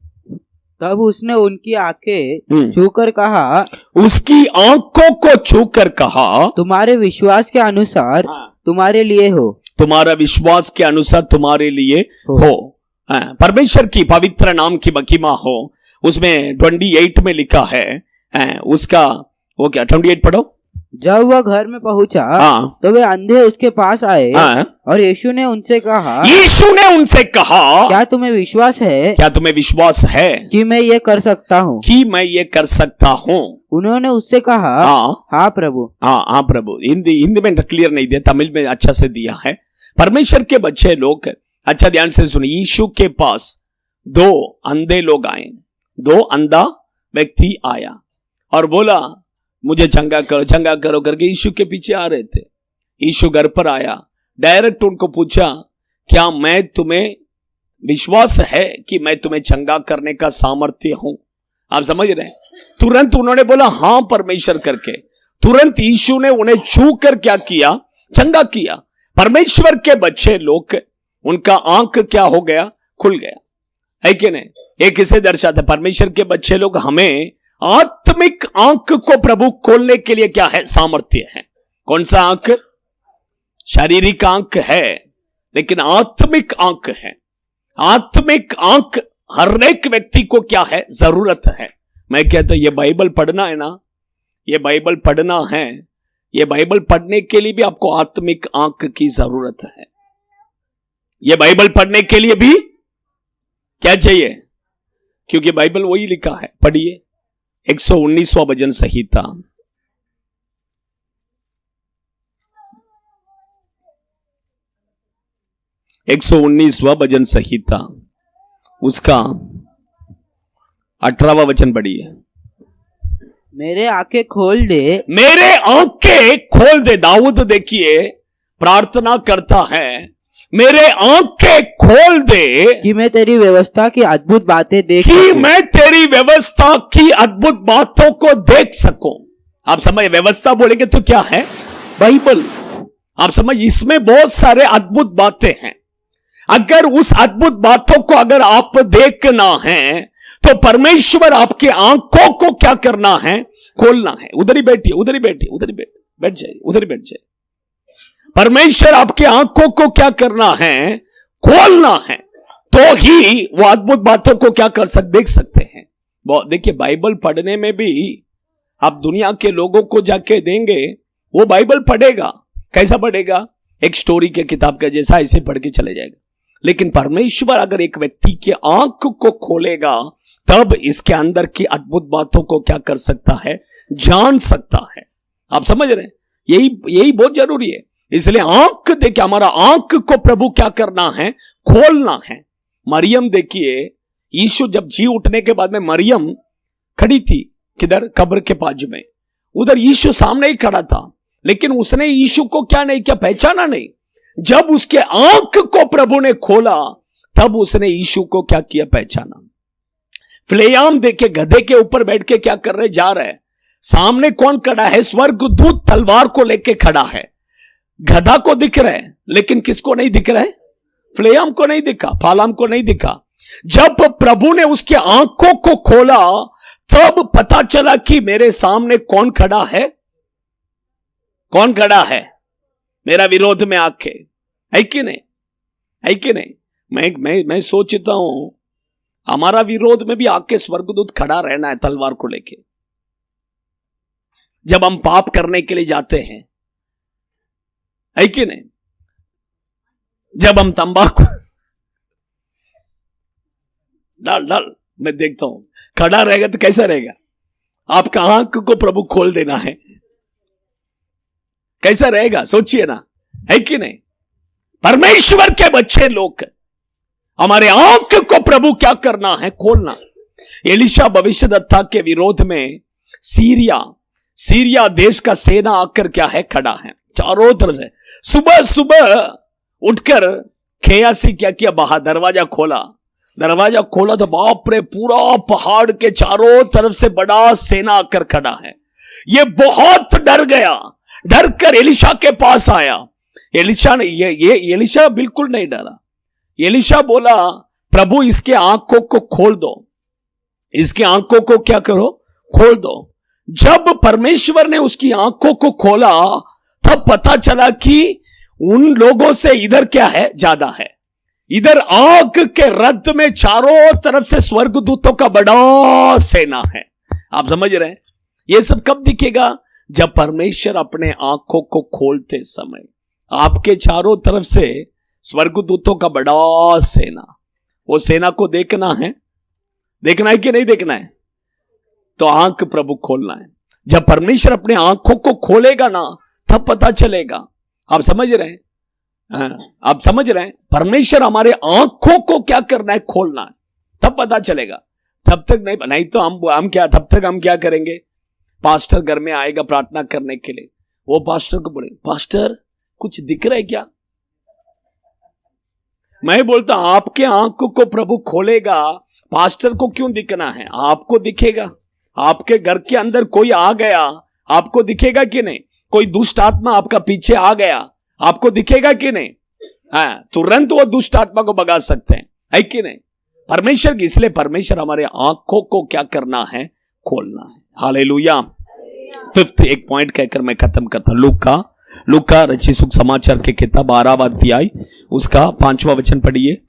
तब उसने उनकी आंखें छूकर कहा, उसकी आंखों को छूकर कहा, तुम्हारे विश्वास के अनुसार तुम्हारे लिए हो। तुम्हारा विश्वास के अनुसार तुम्हारे लिए हो। परमेश्वर की पवित्र नाम की महिमा हो। उसमें 28 में लिखा है उसका, वो क्या 28 पढ़ो। जब वह घर में पहुंचा हाँ। तो वे अंधे उसके पास आए हाँ। और यीशु ने उनसे कहा, क्या तुम्हें विश्वास है, क्या तुम्हें विश्वास है कि मैं ये कर सकता हूँ? कि मैं ये कर सकता हूँ? उन्होंने उससे कहा, हाँ प्रभु। हाँ प्रभु। हिंदी में क्लियर नहीं दिया, तमिल में अच्छा से दिया है। परमेश्वर के बच्चे लोग, अच्छा ध्यान से सुनिए, यीशु के पास 2 अंधे लोग आए, 2 अंधा व्यक्ति आया और बोला मुझे चंगा करो करके यीशु के पीछे आ रहे थे। यीशु घर पर आया, डायरेक्ट उनको पूछा, क्या मैं तुम्हें विश्वास है कि मैं तुम्हें चंगा करने का सामर्थ्य हूं? आप समझ रहे हैं? तुरंत उन्होंने बोला हाँ परमेश्वर करके। तुरंत यीशु ने उन्हें छू कर क्या किया? चंगा किया। परमेश्वर के बच्चे लोग, उनका आंख क्या हो गया? खुल गया, है कि नहीं? एक इसे दर्शाता, परमेश्वर के बच्चे लोग, हमें आत्मिक आंख को प्रभु खोलने के लिए क्या है? सामर्थ्य है। कौन सा आंख? शारीरिक आंख है, लेकिन आत्मिक आंख है। आत्मिक आंख हर एक व्यक्ति को क्या है? जरूरत है। मैं कहता हूं ये बाइबल पढ़ना है ना, ये बाइबल पढ़ना है, ये बाइबल पढ़ने के लिए भी आपको आत्मिक आंख की जरूरत है। ये बाइबल पढ़ने के लिए भी क्या चाहिए? क्योंकि बाइबल वही लिखा है। पढ़िए 119वां भजन संहिता, भजन संहिता, उसका 18वां वचन पढ़िए। मेरे आंखें खोल दे, मेरे आंखें खोल दे। दाऊद देखिए प्रार्थना करता है, मेरे आंखें खोल दे कि मैं तेरी व्यवस्था की अद्भुत बातें देख कि मैं तेरी व्यवस्था की अद्भुत बातों को देख सकूं। आप समझ, व्यवस्था बोलेंगे तो क्या है? बाइबल। आप समझ, इसमें बहुत सारे अद्भुत बातें हैं। अगर उस अद्भुत बातों को अगर आप देखना है तो परमेश्वर आपके आंखों को क्या करना है? खोलना है। उधर ही बैठिए, उधर ही बैठिए, उधर ही बैठ जाइए, उधर ही बैठ जाइए। परमेश्वर आपके आंखों को क्या करना है? खोलना है, तो ही वो अद्भुत बातों को क्या कर देख सकते हैं। देखिए बाइबल पढ़ने में भी आप दुनिया के लोगों को जाके देंगे, वो बाइबल पढ़ेगा। कैसा पढ़ेगा? एक स्टोरी के किताब का जैसा ऐसे पढ़ के चले जाएगा। लेकिन परमेश्वर अगर एक व्यक्ति के आंख को खोलेगा, तब इसके अंदर की अद्भुत बातों को क्या कर सकता है? जान सकता है। आप समझ रहे हैं? यही बहुत जरूरी है। इसलिए आंख देखिए, हमारा आंख को प्रभु क्या करना है? खोलना है। मरियम देखिए, यीशु जब जी उठने के बाद में मरियम खड़ी थी, किधर? कब्र के पास में। उधर यीशु सामने ही खड़ा था, लेकिन उसने यीशु को क्या नहीं किया? पहचाना नहीं। जब उसके आंख को प्रभु ने खोला, तब उसने यीशु को क्या किया? पहचाना। फ्लेयाम देखे गधे के ऊपर बैठ के क्या कर रहे? जा रहे। सामने कौन खड़ा है? स्वर्गदूत तलवार को लेके खड़ा है। गधा को दिख रहा है, लेकिन किसको नहीं दिख रहा है? फ्लेयाम को नहीं दिखा, फालाम को नहीं दिखा। जब प्रभु ने उसके आंखों को खोला, तब पता चला कि मेरे सामने कौन खड़ा है? कौन खड़ा है? मेरा विरोध में आंखें है कि नहीं? है कि नहीं? मैं सोचता हूं हमारा विरोध में भी आके स्वर्गदूत खड़ा रहना है तलवार को लेके। जब हम पाप करने के लिए जाते हैं, है कि नहीं? जब हम तंबाकू डाल मैं देखता हूं खड़ा रहेगा तो कैसा रहेगा? आपका आंख को प्रभु खोल देना है, कैसा रहेगा? सोचिए ना, है कि नहीं? परमेश्वर के बच्चे लोग, हमारे आंख को प्रभु क्या करना है? खोलना। एलिशा भविष्यद्वक्ता के विरोध में सीरिया देश का सेना आकर क्या है? खड़ा है चारों तरफ से। सुबह सुबह उठकर खेयासी क्या किया? बाहर दरवाजा खोला तो बाप रे, पूरा पहाड़ के चारों तरफ से बड़ा सेना आकर खड़ा है। ये बहुत डर गया, डर कर एलिशा के पास आया। एलिशा ने एलिशा बिल्कुल नहीं डरा। एलिशा बोला, प्रभु इसके आंखों को खोल दो, इसकी आंखों को क्या करो? खोल दो। जब परमेश्वर ने उसकी आंखों को खोला, तब पता चला कि उन लोगों से इधर क्या है? ज्यादा है। इधर आग के रथ में चारों तरफ से स्वर्गदूतों का बड़ा सेना है। आप समझ रहे हैं? ये सब कब दिखेगा? जब परमेश्वर अपने आंखों को खोलते समय आपके चारों तरफ से स्वर्गदूतों का बड़ा सेना, वो सेना को देखना है कि नहीं देखना है? तो आंख प्रभु खोलना है। जब परमेश्वर अपने आंखों को खोलेगा ना, तब पता चलेगा। आप समझ रहे हैं? आप समझ रहे हैं? परमेश्वर हमारे आंखों को क्या करना है? खोलना है, तब पता चलेगा। तब तक नहीं तो हम क्या, तब तक हम क्या करेंगे? पास्टर घर में आएगा प्रार्थना करने के लिए, वो पास्टर को बोले, पास्टर कुछ दिख रहा है क्या? मैं बोलता आपके आंखों को प्रभु खोलेगा, पास्टर को क्यों दिखना है? आपको दिखेगा। आपके घर के अंदर कोई आ गया, आपको दिखेगा कि नहीं? कोई दुष्ट आत्मा आपका पीछे आ गया, आपको दिखेगा कि नहीं? हाँ, तुरंत वो दुष्ट आत्मा को भगा सकते हैं, है कि नहीं? परमेश्वर की, इसलिए परमेश्वर हमारे आंखों को क्या करना है? खोलना है। हालेलुया। फिफ्थ एक पॉइंट कहकर मैं खत्म करता हूं। लूका रचित सुसमाचार के किताब 12वां अध्याय उसका 5वां वचन पढ़िए।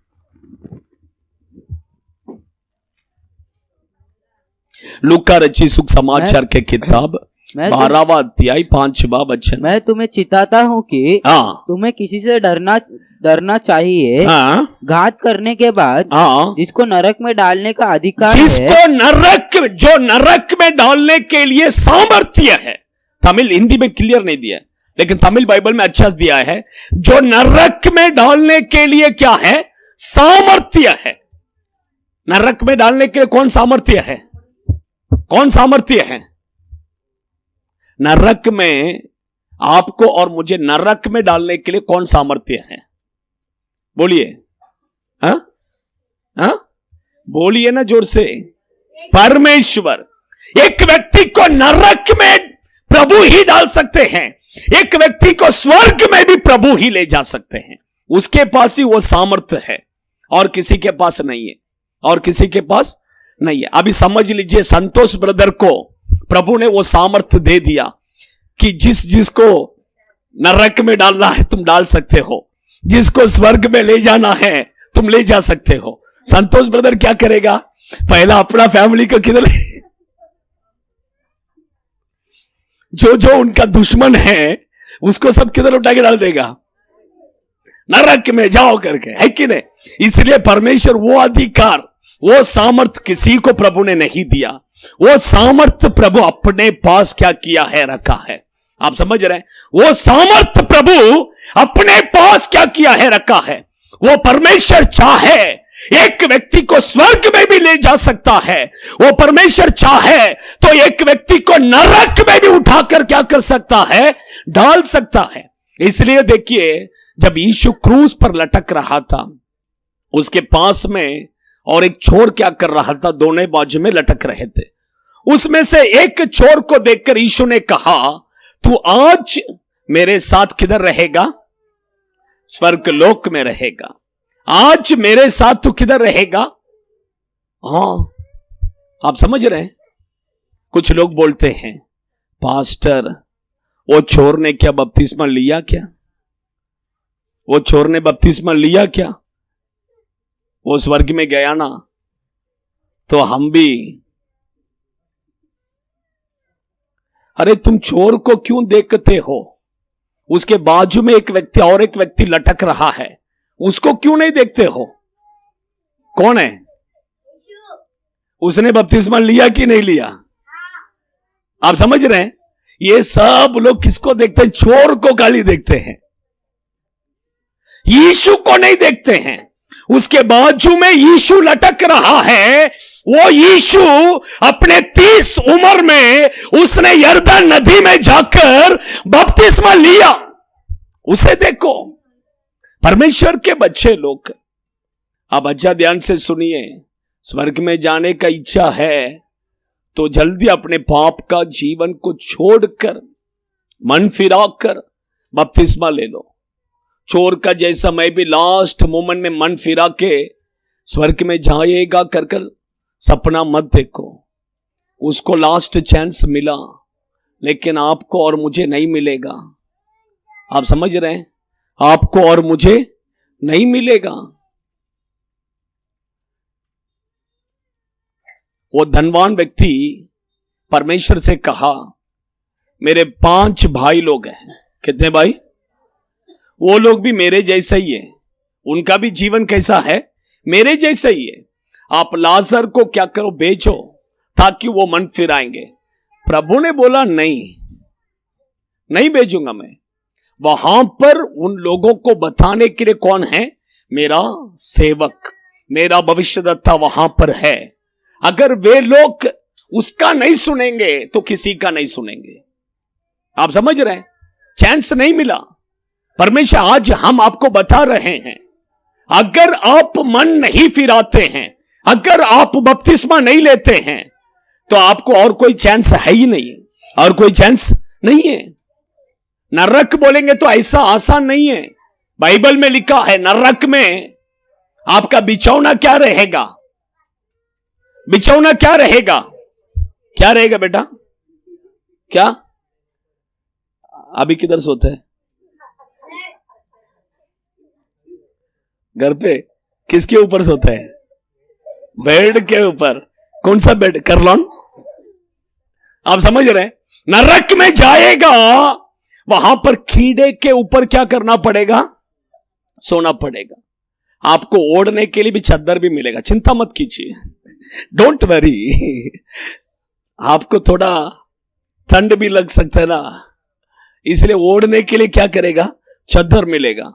लूका रचित सुसमाचार के किताब 12वां अध्याय 5वां वचन। मैं तुम्हें चिताता हूँ कि तुम्हें किसी से डरना चाहिए। घात करने के बाद जिसको नरक में डालने का अधिकार है, जो नरक में डालने के लिए सामर्थ्य है। तमिल, हिंदी में क्लियर नहीं दिया, लेकिन तमिल बाइबल में अच्छा दिया है। जो नरक में डालने के लिए क्या है? सामर्थ्य है। नरक में डालने के लिए कौन सामर्थ्य है? कौन सामर्थ्य है? नरक में आपको और मुझे नरक में डालने के लिए कौन सामर्थ्य है? बोलिए। बोलिए ना जोर से। परमेश्वर। एक व्यक्ति को नरक में प्रभु ही डाल सकते हैं, एक व्यक्ति को स्वर्ग में भी प्रभु ही ले जा सकते हैं। उसके पास ही वो सामर्थ्य है, और किसी के पास नहीं है, और किसी के पास नहीं है। अभी समझ लीजिए, संतोष ब्रदर को प्रभु ने वो सामर्थ्य दे दिया कि जिसको नरक में डालना है तुम डाल सकते हो, जिसको स्वर्ग में ले जाना है तुम ले जा सकते हो। संतोष ब्रदर क्या करेगा? पहला अपना फैमिली को किधर जो उनका दुश्मन है उसको सब किधर उठा के डाल देगा? नरक में जाओ करके, है कि नहीं? इसलिए परमेश्वर वो अधिकार, वो सामर्थ किसी को प्रभु ने नहीं दिया। वो सामर्थ प्रभु अपने पास क्या किया है? रखा है। आप समझ रहे हैं? वो सामर्थ प्रभु अपने पास क्या किया है? रखा है। वो परमेश्वर चाहे एक व्यक्ति को स्वर्ग में भी ले जा सकता है। वो परमेश्वर चाहे तो एक व्यक्ति को नरक में भी उठाकर क्या कर सकता है? डाल सकता है। इसलिए देखिए, जब यीशु क्रूस पर लटक रहा था, उसके पास में और एक छोर क्या कर रहा था? दोनों बाजू में लटक रहे थे। उसमें से एक छोर को देखकर यीशु ने कहा, तू आज मेरे साथ किधर रहेगा? स्वर्ग लोक में रहेगा। आज मेरे साथ तू किधर रहेगा? हाँ, आप समझ रहे हैं? कुछ लोग बोलते हैं, पास्टर वो छोर ने क्या बपतिस्मा लिया क्या? वो छोर ने बपतिस्मा लिया क्या? वो स्वर्ग में गया ना, तो हम भी। अरे तुम चोर को क्यों देखते हो? उसके बाजू में एक व्यक्ति और एक व्यक्ति लटक रहा है, उसको क्यों नहीं देखते हो? कौन है? उसने बपतिस्मा लिया कि नहीं लिया? आप समझ रहे हैं? ये सब लोग किसको देखते हैं? चोर को गाली देखते हैं, यीशु को नहीं देखते हैं। उसके बाजू में यीशु लटक रहा है। वो यीशु अपने 30 उम्र में उसने यरदन नदी में जाकर बपतिस्मा लिया। उसे देखो। परमेश्वर के बच्चे लोग, आप अच्छा ध्यान से सुनिए, स्वर्ग में जाने का इच्छा है तो जल्दी अपने पाप का जीवन को छोड़कर मन फिराकर बपतिस्मा ले लो। चोर का जैसा मैं भी लास्ट मोमेंट में मन फिरा के स्वर्ग में जाएगा कर कर सपना मत देखो। उसको लास्ट चांस मिला, लेकिन आपको और मुझे नहीं मिलेगा। आप समझ रहे हैं? आपको और मुझे नहीं मिलेगा। वो धनवान व्यक्ति परमेश्वर से कहा, मेरे 5 भाई लोग हैं। कितने भाई? वो लोग भी मेरे जैसा ही है, उनका भी जीवन कैसा है? मेरे जैसा ही है। आप लाजर को क्या करो, बेचो ताकि वो मन फिराएंगे। प्रभु ने बोला नहीं भेजूंगा मैं। वहां पर उन लोगों को बताने के लिए कौन है? मेरा सेवक, मेरा भविष्यद्वक्ता वहां पर है। अगर वे लोग उसका नहीं सुनेंगे तो किसी का नहीं सुनेंगे। आप समझ रहे हैं? चांस नहीं मिला। परमेश्वर आज हम आपको बता रहे हैं, अगर आप मन नहीं फिराते हैं, अगर आप बपतिस्मा नहीं लेते हैं, तो आपको और कोई चांस है ही नहीं, और कोई चांस नहीं है। नरक बोलेंगे तो ऐसा आसान नहीं है। बाइबल में लिखा है नरक में आपका बिछौना क्या रहेगा? बिछौना क्या रहेगा? क्या रहेगा बेटा? क्या? अभी किधर सोते हैं? घर पे? किसके ऊपर सोते हैं? बेड के ऊपर। कौन सा बेड? करलॉन? आप समझ रहे हैं? नरक में जाएगा, वहां पर कीड़े के ऊपर क्या करना पड़ेगा? सोना पड़ेगा। आपको ओढ़ने के लिए भी चादर भी मिलेगा, चिंता मत कीजिए, डोंट वरी। आपको थोड़ा ठंड भी लग सकता है ना, इसलिए ओढ़ने के लिए क्या करेगा? चादर मिलेगा।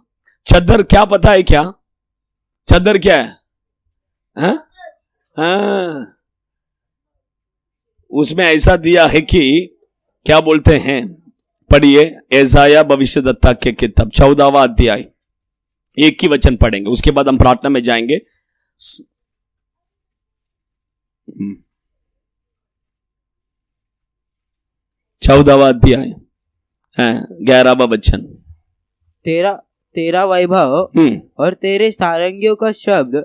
चादर क्या पता है क्या? चादर क्या है? हाँ, उसमें ऐसा दिया है कि क्या बोलते हैं, पढ़िए यशायाह भविष्यद्वक्ता के किताब 14वां अध्याय, एक ही वचन पढ़ेंगे, उसके बाद हम प्रार्थना में जाएंगे। 14वां अध्याय 11वां वचन। तेरा वैभव और तेरे सारंगियों का शब्द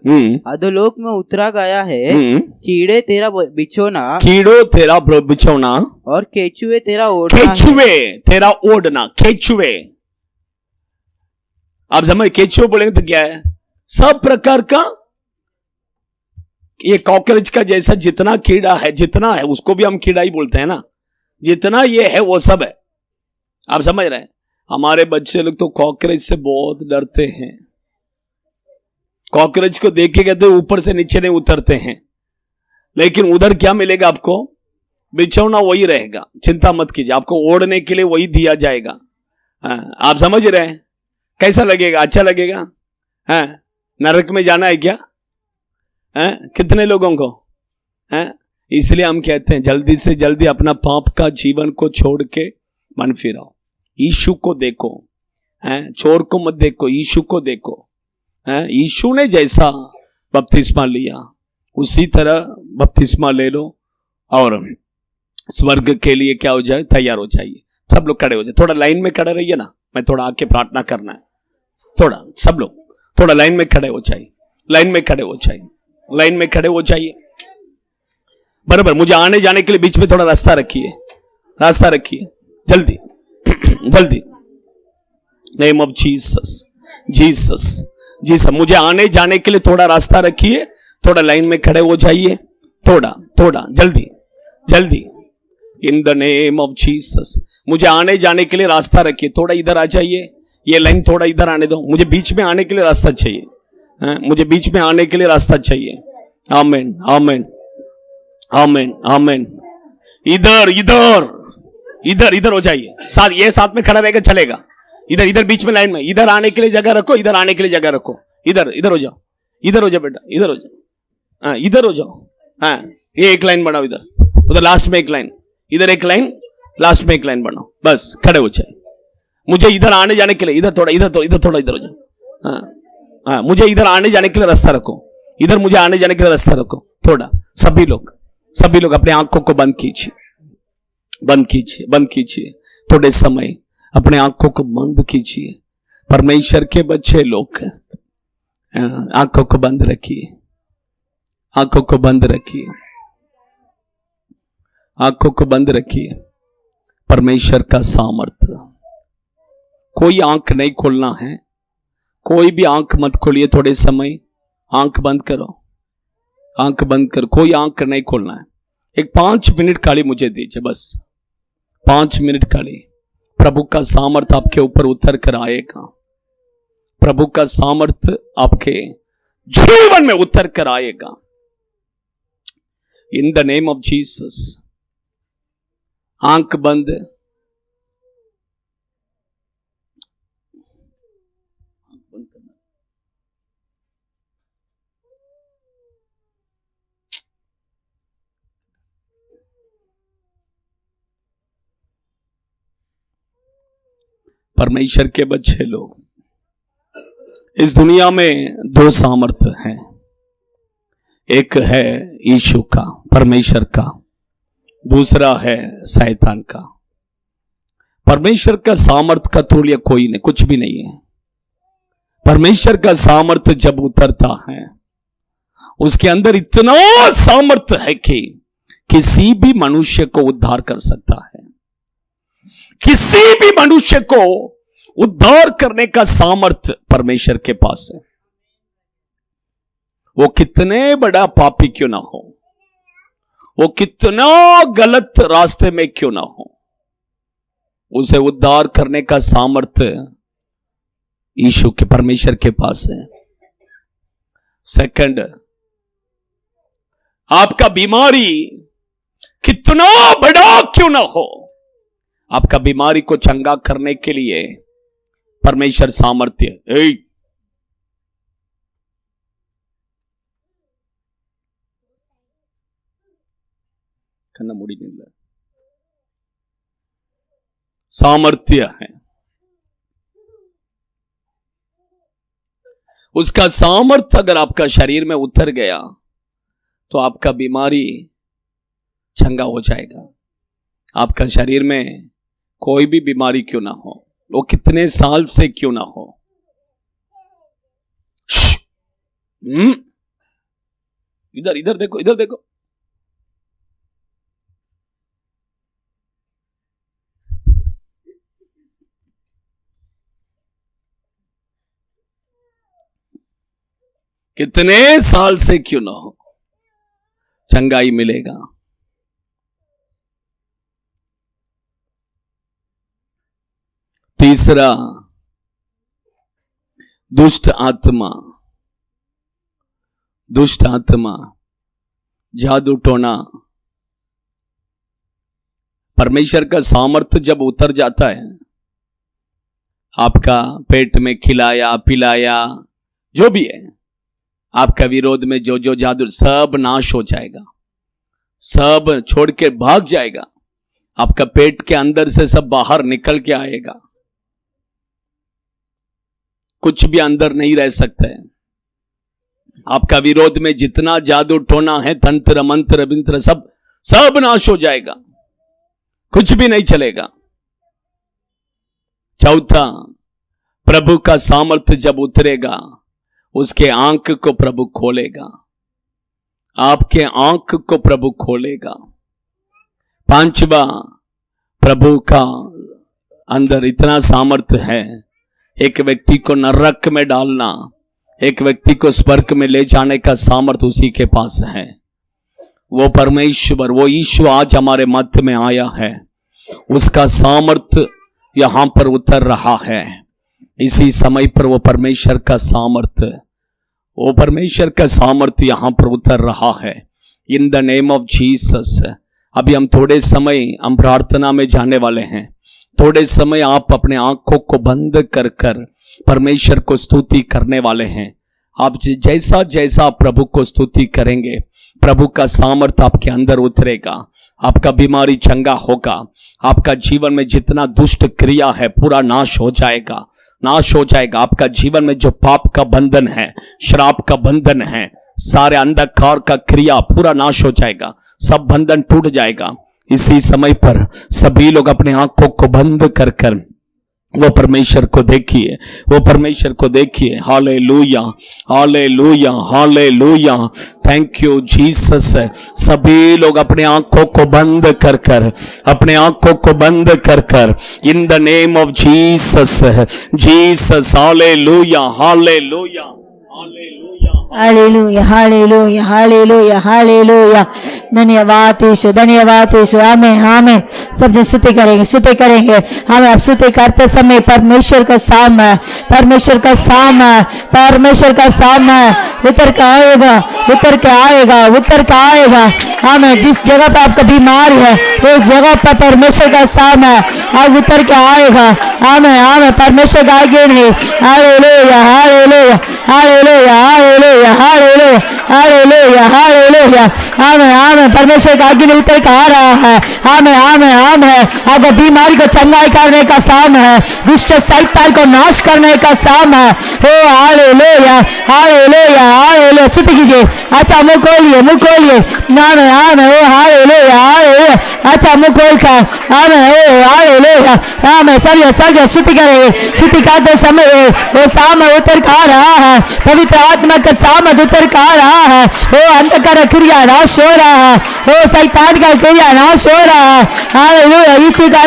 अधोलोक में उतरा गया है। कीड़े तेरा बिछौना, कीड़ो तेरा बिछौना, और केचुए तेरा ओढ़ना। केचुए तेरा ओढ़ना। केचुए, आप समझ, केचुए बोलेंगे तो क्या है? सब प्रकार का, ये कॉकरोच का जैसा जितना कीड़ा है, जितना है उसको भी हम कीड़ा ही बोलते हैं ना, जितना ये है वो सब है। आप समझ रहे हैं? हमारे बच्चे लोग तो कॉकरोच से बहुत डरते हैं। कॉकरोच को देखेंगे तो ऊपर से नीचे नहीं उतरते हैं, लेकिन उधर क्या मिलेगा आपको? बिछौना वही रहेगा, चिंता मत कीजिए, आपको ओढ़ने के लिए वही दिया जाएगा। आप समझ रहे हैं? कैसा लगेगा? अच्छा लगेगा? नरक में जाना है क्या? कितने लोगों को? इसलिए हम कहते हैं जल्दी से जल्दी अपना पाप का जीवन को छोड़ के मन फिराओ, यीशु को देखो। चोर को मत देखो, यीशु को देखो। यीशु ने जैसा बपतिस्मा लिया उसी तरह बपतिस्मा ले लो और स्वर्ग के लिए क्या हो जाए? तैयार हो जाइए। सब लोग खड़े हो जाए, थोड़ा लाइन में खड़े रहिए ना, मैं थोड़ा आके प्रार्थना करना है। थोड़ा सब लोग थोड़ा लाइन में खड़े हो जाइए, लाइन में खड़े हो जाइए, लाइन में खड़े हो जाइए। बराबर, मुझे आने जाने के लिए बीच में थोड़ा रास्ता रखिए, रास्ता रखिए, जल्दी जल्दी। Name of Jesus, Jesus, Jesus. मुझे आने जाने के लिए थोड़ा रास्ता रखिए, थोड़ा लाइन में खड़े हो जाइए, थोड़ा थोड़ा जल्दी जल्दी। In the name of Jesus, मुझे आने जाने के लिए रास्ता रखिए, थोड़ा इधर आ जाइए, ये लाइन थोड़ा इधर आने दो, मुझे बीच में आने के लिए रास्ता चाहिए, मुझे बीच में आने के लिए रास्ता चाहिए। आमीन आमीन आमीन आमीन। इधर इधर इधर इधर हो जाइए, साथ ये साथ में खड़ा रहेगा चलेगा। इधर इधर बीच में लाइन में, इधर आने के लिए जगह रखो, इधर आने के लिए जगह रखो। इधर इधर हो जाओ, इधर हो जाओ बेटा, इधर हो जाओ, इधर हो जाओ। ये एक लाइन बनाओ, इधर उधर लास्ट में एक लाइन, इधर एक लाइन, लास्ट में एक लाइन बनाओ, बस खड़े हो जाए। मुझे इधर आने जाने के लिए इधर थोड़ा इधर थोड़ा इधर थोड़ा इधर हो जाओ। मुझे इधर आने जाने के लिए रास्ता रखो, इधर मुझे आने जाने के लिए रास्ता रखो थोड़ा। सभी लोग अपने आंखों को बंद कीजिए, बंद कीजिए, बंद कीजिए। थोड़े समय अपने आंखों को बंद कीजिए। परमेश्वर के बच्चे लोग आंखों को बंद रखिए, आंखों को बंद रखिए, आंखों को बंद रखिए। परमेश्वर का सामर्थ्य, कोई आंख नहीं खोलना है, कोई भी आंख मत खोलिए। थोड़े समय आंख बंद करो, आंख बंद कर, कोई आंख नहीं खोलना है। एक 5 मिनट खाली मुझे दीजिए, बस 5 मिनट खाली। प्रभु का सामर्थ आपके ऊपर उतर कर आएगा। प्रभु का सामर्थ आपके जीवन में उतर कर आएगा। In the name of Jesus. आंख बंद। परमेश्वर के बच्चे लोग, इस दुनिया में 2 सामर्थ हैं। एक है यीशु का, परमेश्वर का, दूसरा है शैतान का। परमेश्वर का सामर्थ का तुल्य कोई नहीं, कुछ भी नहीं है। परमेश्वर का सामर्थ जब उतरता है, उसके अंदर इतना सामर्थ है कि किसी भी मनुष्य को उद्धार कर सकता है। किसी भी मनुष्य को उद्धार करने का सामर्थ्य परमेश्वर के पास है। वो कितने बड़ा पापी क्यों ना हो, वो कितना गलत रास्ते में क्यों ना हो, उसे उद्धार करने का सामर्थ्य यीशु के, परमेश्वर के पास है। सेकंड, आपका बीमारी कितना बड़ा क्यों ना हो, आपका बीमारी को चंगा करने के लिए परमेश्वर सामर्थ्य। कन्ना मुड़ी नहीं, सामर्थ्य है। उसका सामर्थ्य अगर आपका शरीर में उतर गया तो आपका बीमारी चंगा हो जाएगा। आपका शरीर में कोई भी बीमारी क्यों ना हो, वो कितने साल से क्यों ना हो। इधर इधर देखो, इधर देखो। कितने साल से क्यों ना हो, चंगाई मिलेगा। तीसरा, दुष्ट आत्मा, दुष्ट आत्मा, जादू टोना। परमेश्वर का सामर्थ्य जब उतर जाता है, आपका पेट में खिलाया पिलाया जो भी है, आपका विरोध में जो जो जादू, सब नाश हो जाएगा, सब छोड़ के भाग जाएगा। आपका पेट के अंदर से सब बाहर निकल के आएगा, कुछ भी अंदर नहीं रह सकता है। आपका विरोध में जितना जादू टोना है, तंत्र मंत्र बिंत्र, सब नाश हो जाएगा, कुछ भी नहीं चलेगा। चौथा, प्रभु का सामर्थ्य जब उतरेगा, उसके आंख को प्रभु खोलेगा, आपके आंख को प्रभु खोलेगा। पांचवा, प्रभु का अंदर इतना सामर्थ्य है, एक व्यक्ति को नरक में डालना, एक व्यक्ति को स्वर्ग में ले जाने का सामर्थ्य उसी के पास है। वो परमेश्वर, वो ईश्वर आज हमारे मध्य में आया है, उसका सामर्थ्य यहां पर उतर रहा है। इसी समय पर वो परमेश्वर का सामर्थ्य, वो परमेश्वर का सामर्थ्य यहां पर उतर रहा है। In the name of Jesus. अभी हम थोड़े समय हम प्रार्थना में जाने वाले हैं। थोड़े समय आप अपने आंखों को बंद कर कर परमेश्वर को स्तुति करने वाले हैं। आप जैसा जैसा प्रभु को स्तुति करेंगे, प्रभु का सामर्थ्य आपके अंदर उतरेगा, आपका बीमारी चंगा होगा, आपका जीवन में जितना दुष्ट क्रिया है पूरा नाश हो जाएगा, नाश हो जाएगा। आपका जीवन में जो पाप का बंधन है, श्राप का बंधन है, सारे अंधकार का क्रिया पूरा नाश हो जाएगा, सब बंधन टूट जाएगा। इसी समय पर सभी लोग अपने आंखों को बंद कर कर वो परमेश्वर को देखिए, वो परमेश्वर को देखिए। हालेलुया, हालेलुया, हालेलुया। Thank you Jesus. सभी लोग अपने आंखों को बंद कर कर, अपने आंखों को बंद कर कर, in the name of Jesus, Jesus. Hallelujah, हालेलुया, हालेलुया हालेलुया हालेलुया हालेलुया। धन्यवाद यीशु, धन्यवाद यीशु। आमें आमें। सब जन स्तुति करेंगे, स्तुति करेंगे। हमें अब स्तुति करते समय परमेश्वर का सामने, परमेश्वर का सामने, परमेश्वर का सामने उतर के आएगा, उतर के आएगा, उतर के आएगा। हमें जिस जगह पर आपका बीमार है उस जगह पर परमेश्वर का सामने अब उतर के आएगा। हमें हमें परमेश्वर का आगे नहीं। हालेलुया हालेलुया हालेलुया हालेलुया हालेलुया हालेलुया हालेलुया। हमें हमें परमेश्वर का आगे उतर के आ रहा है। हमें हमें हमें आपको बीमारी को चंगाई करने का साम है, दुष्ट शैतान को नाश करने का साम है। ओ हालेलुया हालेलुया हालेलुया। स्तुति कीजिए। अच्छा मुंह खोलिए, मुंह खोलिए। हमें हमें ओ हालेलुया हालेलुया। अच्छा मुंह खोल कर हमें ओ हालेलुया हमें सब स्तुति करेंगे। स्तुति करते समय वो साम उतर के आ रहा है, पवित्र आत्मा का साम उतर के आ रहा है। वो अंधकार क्रिया नाश हो रहा है, वो शैतान का क्रिया नाश हो रहा है। हालेलुया। यीशु का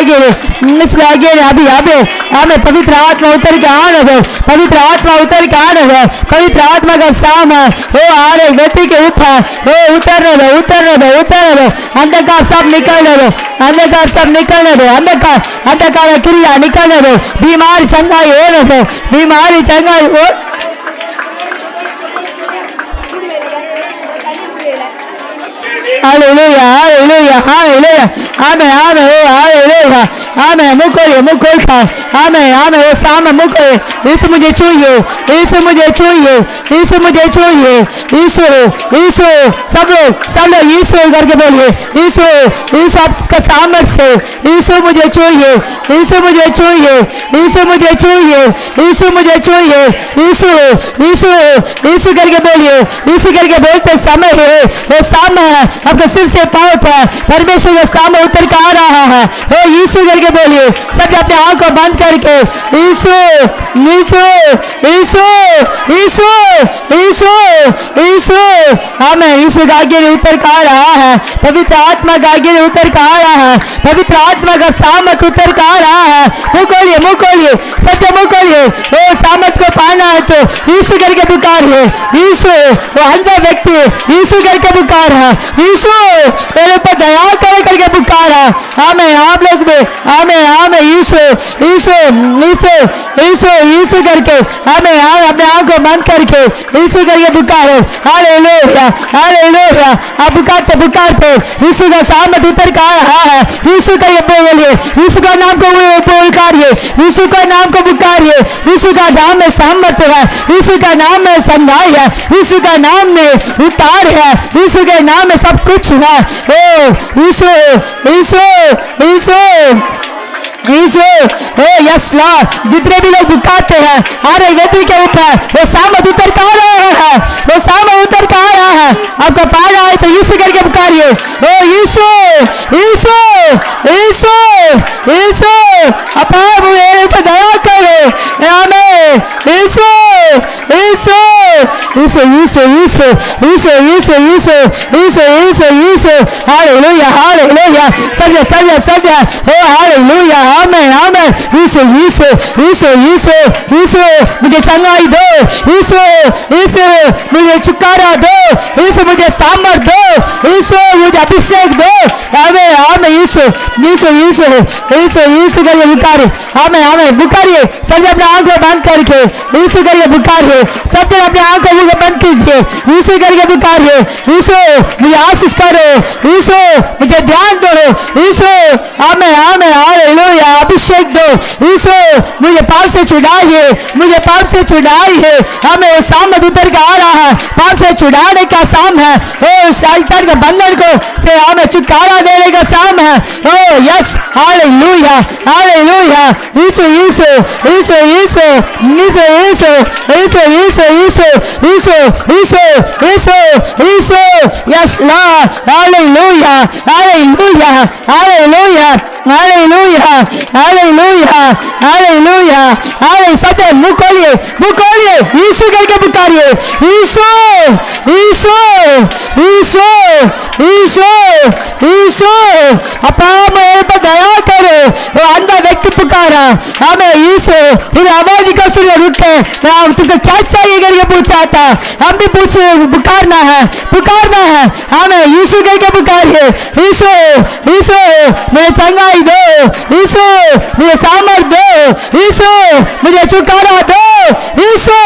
आगे अभी अभी हमें पवित्र आत्मा उतर के आने दो, पवित्र आत्मा उतर के आने दो। पवित्र आत्मा का साम वो आ रहे व्यक्ति के ऊपर वो उतरने दो, उतरने दो, उतरने दो। अंधकार सब निकलने दो, अंधकार सब निकलने दो, अंधकार अंधकार क्रिया निकलने दो। बीमारी चंगाई होने दो, बीमारी चंगाई हो। हालेलुया हालेलुया हालेलुया। आमें आमें ओ हालेलुया। आमें मुंह खोलिए, मुंह खोल कर आमें आमें वो सामने मुंह खोलिए। यीशु मुझे छूइए, यीशु मुझे छूइए, यीशु मुझे छूइए। यीशु यीशु सब लोग यीशु करके बोलिए। यीशु यीशु आपका सामर्थ्य से यीशु मुझे छूइए, यीशु मुझे छूइए, यीशु मुझे छूइए, यीशु मुझे छूइए। यीशु यीशु यीशु करके बोलिए। यीशु करके बोलते समय वो सामने है आपके सिर से पांव तक परमेश्वर के सामने उतर के आ रहा है। ओ यीशु करके बोलिए। सब अपने आंख को बंद करके यीशु यीशु यीशु यीशु यीशु यीशु। हमें यीशु का आगे उतर के आ रहा है, पवित्र आत्मा का आगे उतर के आ रहा है, पवित्र आत्मा का सामत उतर के आ रहा है। मुंह खोलिए, मुंह खोलिए, सत्य मुंह खोलिए। वो सामत को पाना है तो यीशु करके पुकारिए। यीशु वो अंधा व्यक्ति यीशु करके पुकार है। यीशु मेरे ऊपर दया करके पुकारा। हमें आप लोग में हमें हमें यीशु यीशु यीशु यीशु यीशु करके हमें अपने आंखों बंद करके यीशु करके पुकारो। हालेलुया हालेलुया। आप पुकारते पुकारते यीशु का सामत उतर के आ रहा है। यीशु करके बोलिए, यीशु का नाम को पुकारिए, यीशु का नाम को पुकारिए। यीशु का नाम में सामर्थ्य है, यीशु का नाम में संधाई है, यीशु का नाम में उतार है, यीशु के नाम में सब कुछ है। ओ यीशु यीशु यीशु यीशु। Oh yes Lord. जितने भी लोग पुकारते हैं हर एक व्यक्ति के ऊपर वो सामत उतर के आ रहा है, वो सामत उतर के आ रहा है। आपको पाना है तो यीशु करके पुकारिए। ओ यीशु यीशु यीशु यीशु। अपा मेरे ऊपर दया करो। आमीन। यीशु यीशु यीशु यीशु यीशु यीशु यीशु यीशु यीशु यीशु यीशु। हालेलुया हालेलुया। सब ओ हालेलुया। आमीन आमीन। यीशु यीशु यीशु यीशु यीशु। मुझे चंगाई दो यीशु, यीशु मुझे छुटकारा दो यीशु, मुझे सामर्थ दो यीशु, मुझे अभिषेक दो। आमीन आमीन। यीशु यीशु यीशु यीशु यीशु करके पुकारिए। आमीन आमीन। पुकारिए सब अपने आंखों बंद करके यीशु करके पुकारिए। सब अपने आंखों को बंद कीजिए, यीशु करके पुकारिए। यीशु मुझे आशीष करो, यीशु मुझे ध्यान दो यीशु। आमीन आमीन। हालेलुया। अभिषेक दो यीशु। मुझे पाप से छुड़ाइए, मुझे पाप से छुड़ाइए। हमें वो सामत उतर के आ रहा है, पाप से छुड़ाने का साम है। ओ शैतान के बंधन को से हमें छुटकारा देने का साम है। ओ यस हालेलुया हालेलुया। यीशु यीशु यीशु यीशु यीशु यीशु यीशु यीशु यीशु यीशु यीशु यीशु यीशु। Yes Lord. हालेलुया हालेलुया हालेलुया हालेलुया हालेलुया हालेलुया हाले। सब मुंह खोलिए, मुंह खोलिए। यीशु करके पुकारिए। यीशु यीशु यीशु यीशु यीशु। अपा मेरे पर दया करो। वो अंधा व्यक्ति तू पुकारा, हमें यीशु उन आवाज का सुन रुक के मैं तुमको क्या चाहिए करके पूछा था, हम भी पुकारना है, हमें यीशु करके पुकारिए। यीशु यीशु मुझे चंगाई दो, यीशु मुझे सामर्थ दो, यीशु मुझे छुटकारा दो, यीशु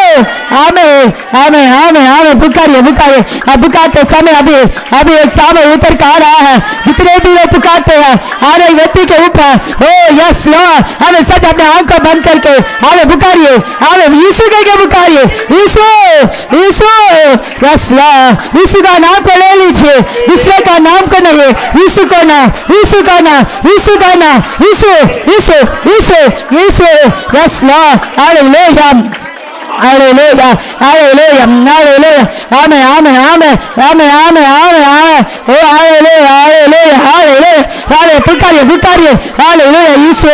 हमें हमें हमें हमें पुकारिए पुकारिए। अब पुकारते समय अभी एक सामने उतर कर आ रहा है, जितने भी लोग पुकारते हैं हर एक व्यक्ति के ऊपर ओ यस लॉर्ड, हमें सच अपने आंखों बंद करके हमें पुकारिए, हमें यीशु करके पुकारिए, यीशु यीशु यस लॉर्ड। यीशु का नाम को ले लीजिए, दूसरे का नाम को नहीं, यीशु को ना, यीशु का ना, यीशु का ना, यीशु यीशु यीशु यीशु यस लॉर्ड। हालेलुया हालेलुया हालेलुया हालेलुया, आमेन आमेन आमेन आमेन आमेन आमेन आमेन, ओ हालेलुया हालेलुया हालेलुया हालेलुया, पुकारिए पुकारिए, हालेलुया यीशु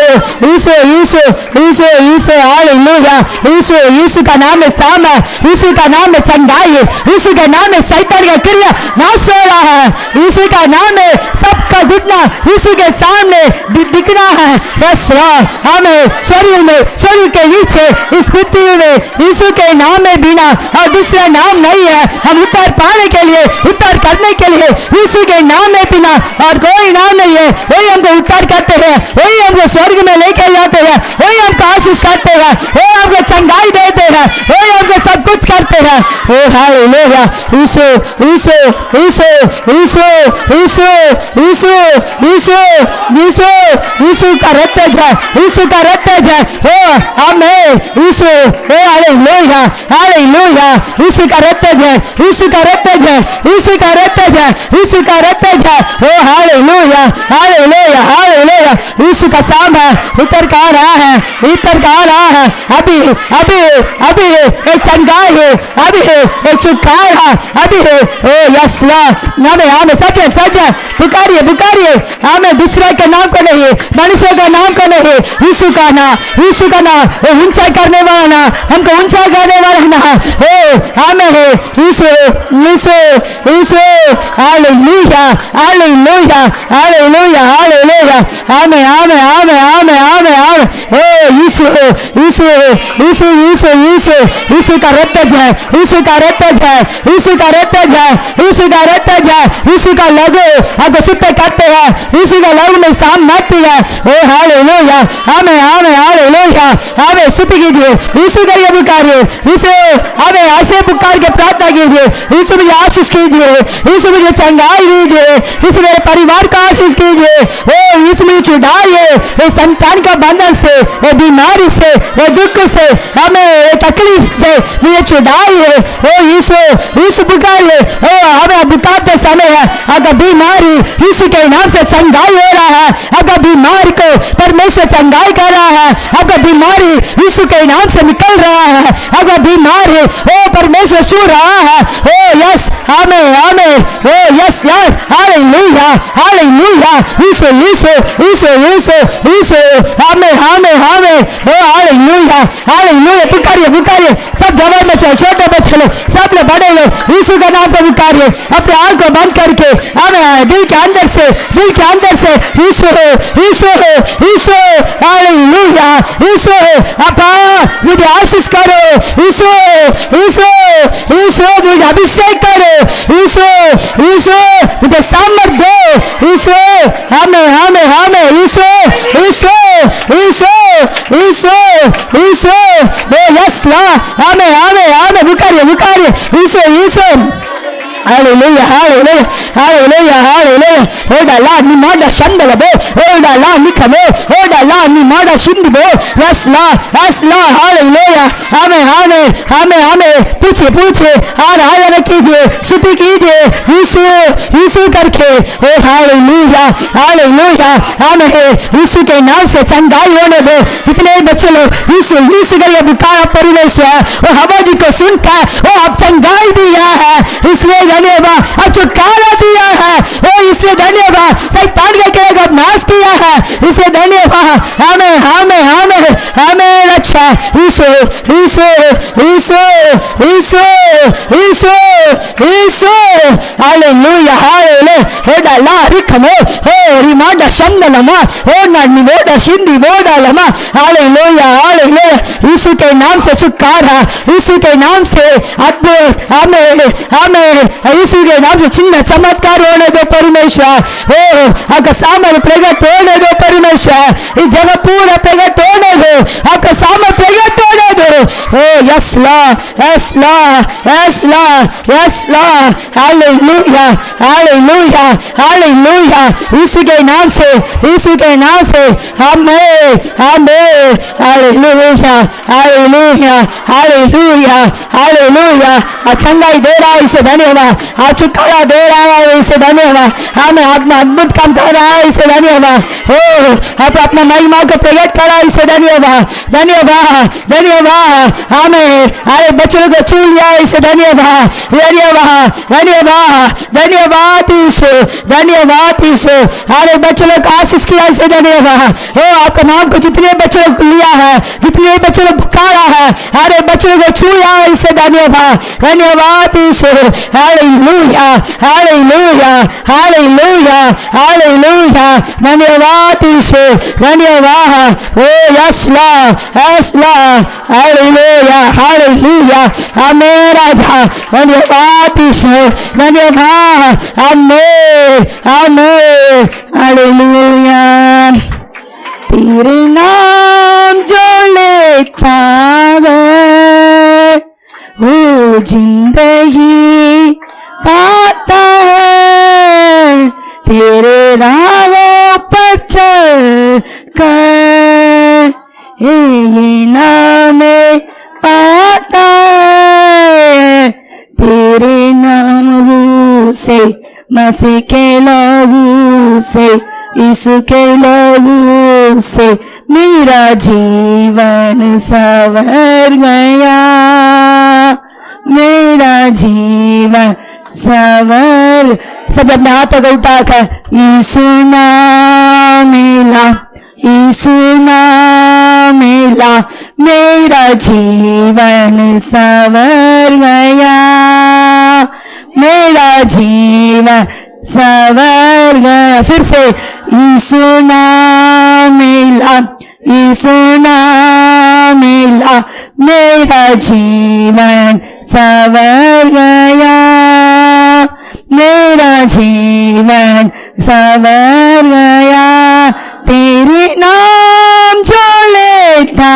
यीशु यीशु यीशु यीशु हालेलुया। यीशु यीशु का नाम में साम है, यीशु का नाम में चंगाई है, यीशु के नाम में शैतान का क्रिया नाश हो रहा है, यीशु का नाम में सबका घुटना यीशु के सामने दिखना है। यस लॉर्ड, हमें शरीर के नीचे इस पृथ्वी में यीशु के नाम में बिना और दूसरा नाम नहीं है। हम उत्तर पाने के लिए, उत्तर करने के लिए यीशु के नाम में बिना और कोई नाम नहीं है। वही हमको उत्तर करते हैं, वही हमको स्वर्ग में लेके जाते हैं, वही हमको आशीष करते हैं, वही हमको चंगाई देते हैं, वही हमको सब कुछ करते हैं। ओ हालेलुया यीशु यीशु यीशु यीशु यीशु यीशु यीशु यीशु यीशु का रक्त है, यीशु का रक्त है। ओ हमें यीशु, ओ हालेलुया हालेलुया, यीशु का रक्त है, यीशु का रक्त है, यीशु का रक्त है, यीशु का रक्त है। ओ हालेलुया हालेलुया हालेलुया, यीशु का साम है, उतर का रहा है, उतर का रहा है। अभी अभी अभी एक चंगाई है, अभी एक छुटकारा है, अभी है। ओ यस लॉर्ड, हमें सत्य सत्य पुकारिए पुकारिए, हमें दूसरे के नाम को नहीं, मनुष्य का नाम को नहीं, यीशु का नाम, यीशु का नाम, वो ऊंचा करने वाला ना, हमको ऊंचा करने वाला ना। ओ हमें है यीशु यीशु यीशु हालेलुया हालेलुया हालेलुया हालेलुया, हमें हमें हमें हमें हमें हमें ओ यीशु यीशु यीशु यीशु यीशु यीशु का रक्त है, यीशु का रक्त है, यीशु का रक्त है, यीशु का रक्त है, यीशु का लहू आपको शुद्ध करते हैं, यीशु का लहू में साम मरती है। ओ हालेलुया, हमें हमें हालेलुया, हमें स्तुति कीजिए, यीशु का ये पुकारिए, यीशु हमें ऐसे पुकार के प्रार्थना कीजिए, यीशु मुझे आशीष कीजिए, यीशु मुझे चंगाई दीजिए, यीशु मेरे परिवार का आशीष कीजिए। ओ यीशु मुझे छुड़ाइए इस संतान का बंधन से, ये बीमारी से, ये दुख से, हमें तकलीफ से मुझे छुड़ाइए। ओ यीशु यीशु पुकारिए। ओ हमें पुकारते समय है, अगर बीमारी यीशु के नाम से चंगाई हो रहा है, अगर बीमारी को परमेश्वर चंगाई कर रहा है, अगर बीमारी यीशु के नाम से निकल रहा है, अगर बीमारी ओ परमेश्वर छू रहा है। ओ यस हमें हमें ओ यस यस हालेलुया हालेलुया, यीशु यीशु यीशु यीशु यीशु हमें हमें हमें ओ हालेलुया हालेलुया, पुकारिए पुकारिए, सब जवान बच्चे, छोटे बच्चे लोग, सब लोग बड़े लोग यीशु का नाम को पुकारिए, अपने आंख को बंद करके हमें दिल के अंदर से यीशु यीशु यीशु हालेलुया, यीशु अपा मुझे आशीष करो, यीशु यीशु यीशु मुझे अभिषेक करो, यीशु यीशु मुझे सामर्थ दो, यीशु हमें हमें हमें यीशु यीशु यीशु यीशु यीशु ओ यस हमें हमें हमें पुकारिए पुकारिए, यीशु यीशु हालेलुया हालेलुया हालेलुया हालेलुया। ओडा ला नि माडा शंदलबो, ओडा ला नि खमो, ओडा ला नि माडा शिंदबो, यस ला हालेलुया। हमें हमें हमें हमें पूछे पूछे आराधना कीजिए, स्तुति कीजिए यीशु यीशु करके। ओ हालेलुया हालेलुया, हमें यीशु के नाम से चंगाई होने दो। जितने बच्चे लोग यीशु यीशु का ये पुकार परमेश्वर वो हवा जी को सुनकर वो आप चंगाई दिया है, इसलिए धन्यवाद, अब छुटकारा दिया है, ओ इसलिए धन्यवाद, शैतान के क्रिया का नाश किया है, इसलिए धन्यवाद, हमें हमें हमें हमें रक्षा, यीशु यीशु यीशु यीशु यीशु यीशु हालेलुया हालेलुया हो डाला रिखमो हो रिमाडा शंदलमा हो नानी मोडा शिंदी मोडा लमा हालेलुया हालेलुया यीशु के नाम से छुटकारा यीशु के नाम से अद्भुत हमें हमें यीशु के नाम से चिन्ह चमत्कार होने दो परमेश्वर हो आपका सामर्थ्य प्रकट होने दो परमेश्वर इस जगह पूरा प्रकट होने दो आपका सामर्थ्य प्रकट होने दो हो yes Lord yes Lord yes Lord yes Lord हालेलुया हालेलुया हालेलुया यीशु के नाम से हमें हमें हालेलुया हालेलुया हालेलुया हालेलुया आप चंगाई दे रहा है इसे धन्यवाद आप छुटकारा दे रहा है इसे धन्यवाद हमें अपना अद्भुत काम कर रहा है इसे धन्यवाद हो आप अपना महिमा को प्रकट कर रहा है इसे धन्यवाद धन्यवाद धन्यवाद हमें हमारे बच्चों को छू लिया है इसे धन्यवाद धन्यवाद धन्यवाद धन्यवाद यीशु धन्यवाद यीशु हमारे बच्चों को आशीष किया इसे धन्यवाद हो आपका नाम को जितने बच्चों को लिया है जितने बच्चों को पुकारा है हमारे बच्चों को छूया है इसे धन्यवाद धन्यवाद यीशु हालेलुया हालेलुया हालेलुया हालेलुया धन्यवाद यीशु धन्यवाद ओ यस लॉर्ड हालेलुया हालेलुया हमें राजा धन्यवाद यीशु धन्यवाद हमें हमें हालेलुया तेरे नाम जो लेता है वो जिंदगी पाता है तेरे राहों पर चल कर ये नाम पाता है तेरे नाम से मसीह के लहू से यीशु के लहू से मेरा जीवन संवर गया मेरा जीवन संवर सब अपने हाथों को उठाकर यीशु नाम मिला यीशु नाम मिला मेरा जीवन संवर गया मेरा जीवन संवर गया फिर से यीशु नाम मिला यीशु नाम मिला मेरा जीवन संवर गया मेरा जीवन संवर गया तेरे नाम जो लेता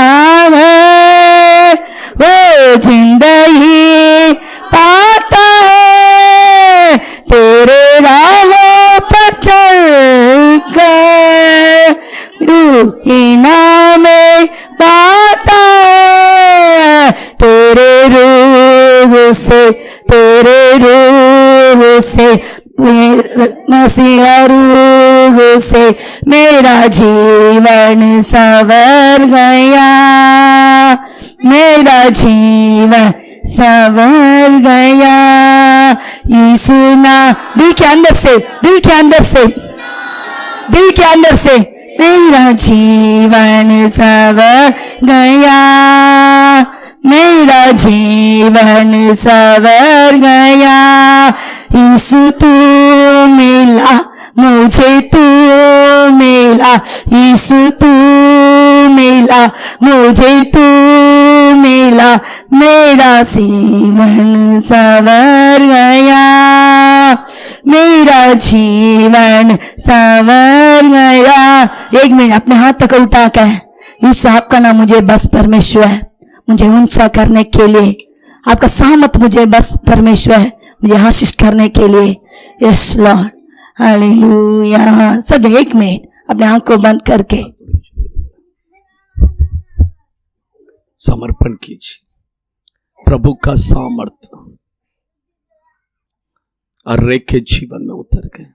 है वो जिंदगी पाता है तेरे राहों पर चल कर इनाम पाता है तेरे रूह से मसीहा रूह से मेरा जीवन संवर गया मेरा जीवन संवर गया यीशु नाम दिल के अंदर से मेरा जीवन संवर गया मेरा जीवन संवर गया यीशु तू मिला मुझे तू मिला यीशु तू मिला मुझे तू मिला मेरा जीवन संवर गया मेरा जीवन संवर गया एक मिनट अपने हाथ तक उठाकर इस आपका नाम मुझे बस परमेश्वर है मुझे ऊंचा करने के लिए आपका सहमत मुझे बस परमेश्वर है मुझे आशीष करने के लिए यस लॉर्ड हालेलुया सब एक मिनट अपने आंख को बंद करके समर्पण कीजिए प्रभु का सामर्थ अर्रे के जीवन में उतर गए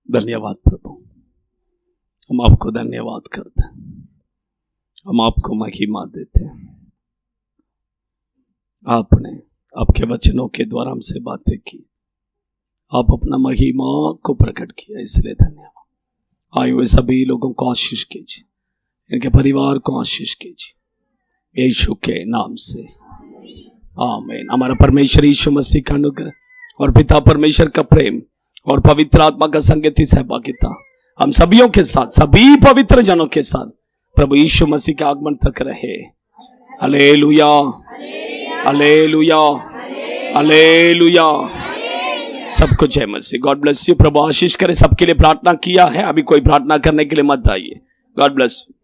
धन्यवाद प्रभु हम आपको धन्यवाद करते हैं हम आपको महिमा देते हैं आपने आपके वचनों के द्वारा हमसे बातें की आप अपना महिमा को प्रकट किया इसलिए धन्यवाद आए हुए सभी लोगों को आशीष कीजिए, इनके परिवार को आशीष कीजिए, यीशु के नाम से आमीन। हमारा परमेश्वर यीशु मसीह का अनुग्रह और पिता परमेश्वर का प्रेम और पवित्र आत्मा का संगति सहभागिता हम सभियों के साथ, सभी पवित्र जनों के साथ प्रभु यीशु मसीह के आगमन तक रहे। हालेलुया, हालेलुया, हालेलुया। सबको जय मसीह। God bless you. प्रभु आशीष करे। सबके लिए प्रार्थना किया है, अभी कोई प्रार्थना करने के लिए मत आइए। God bless you.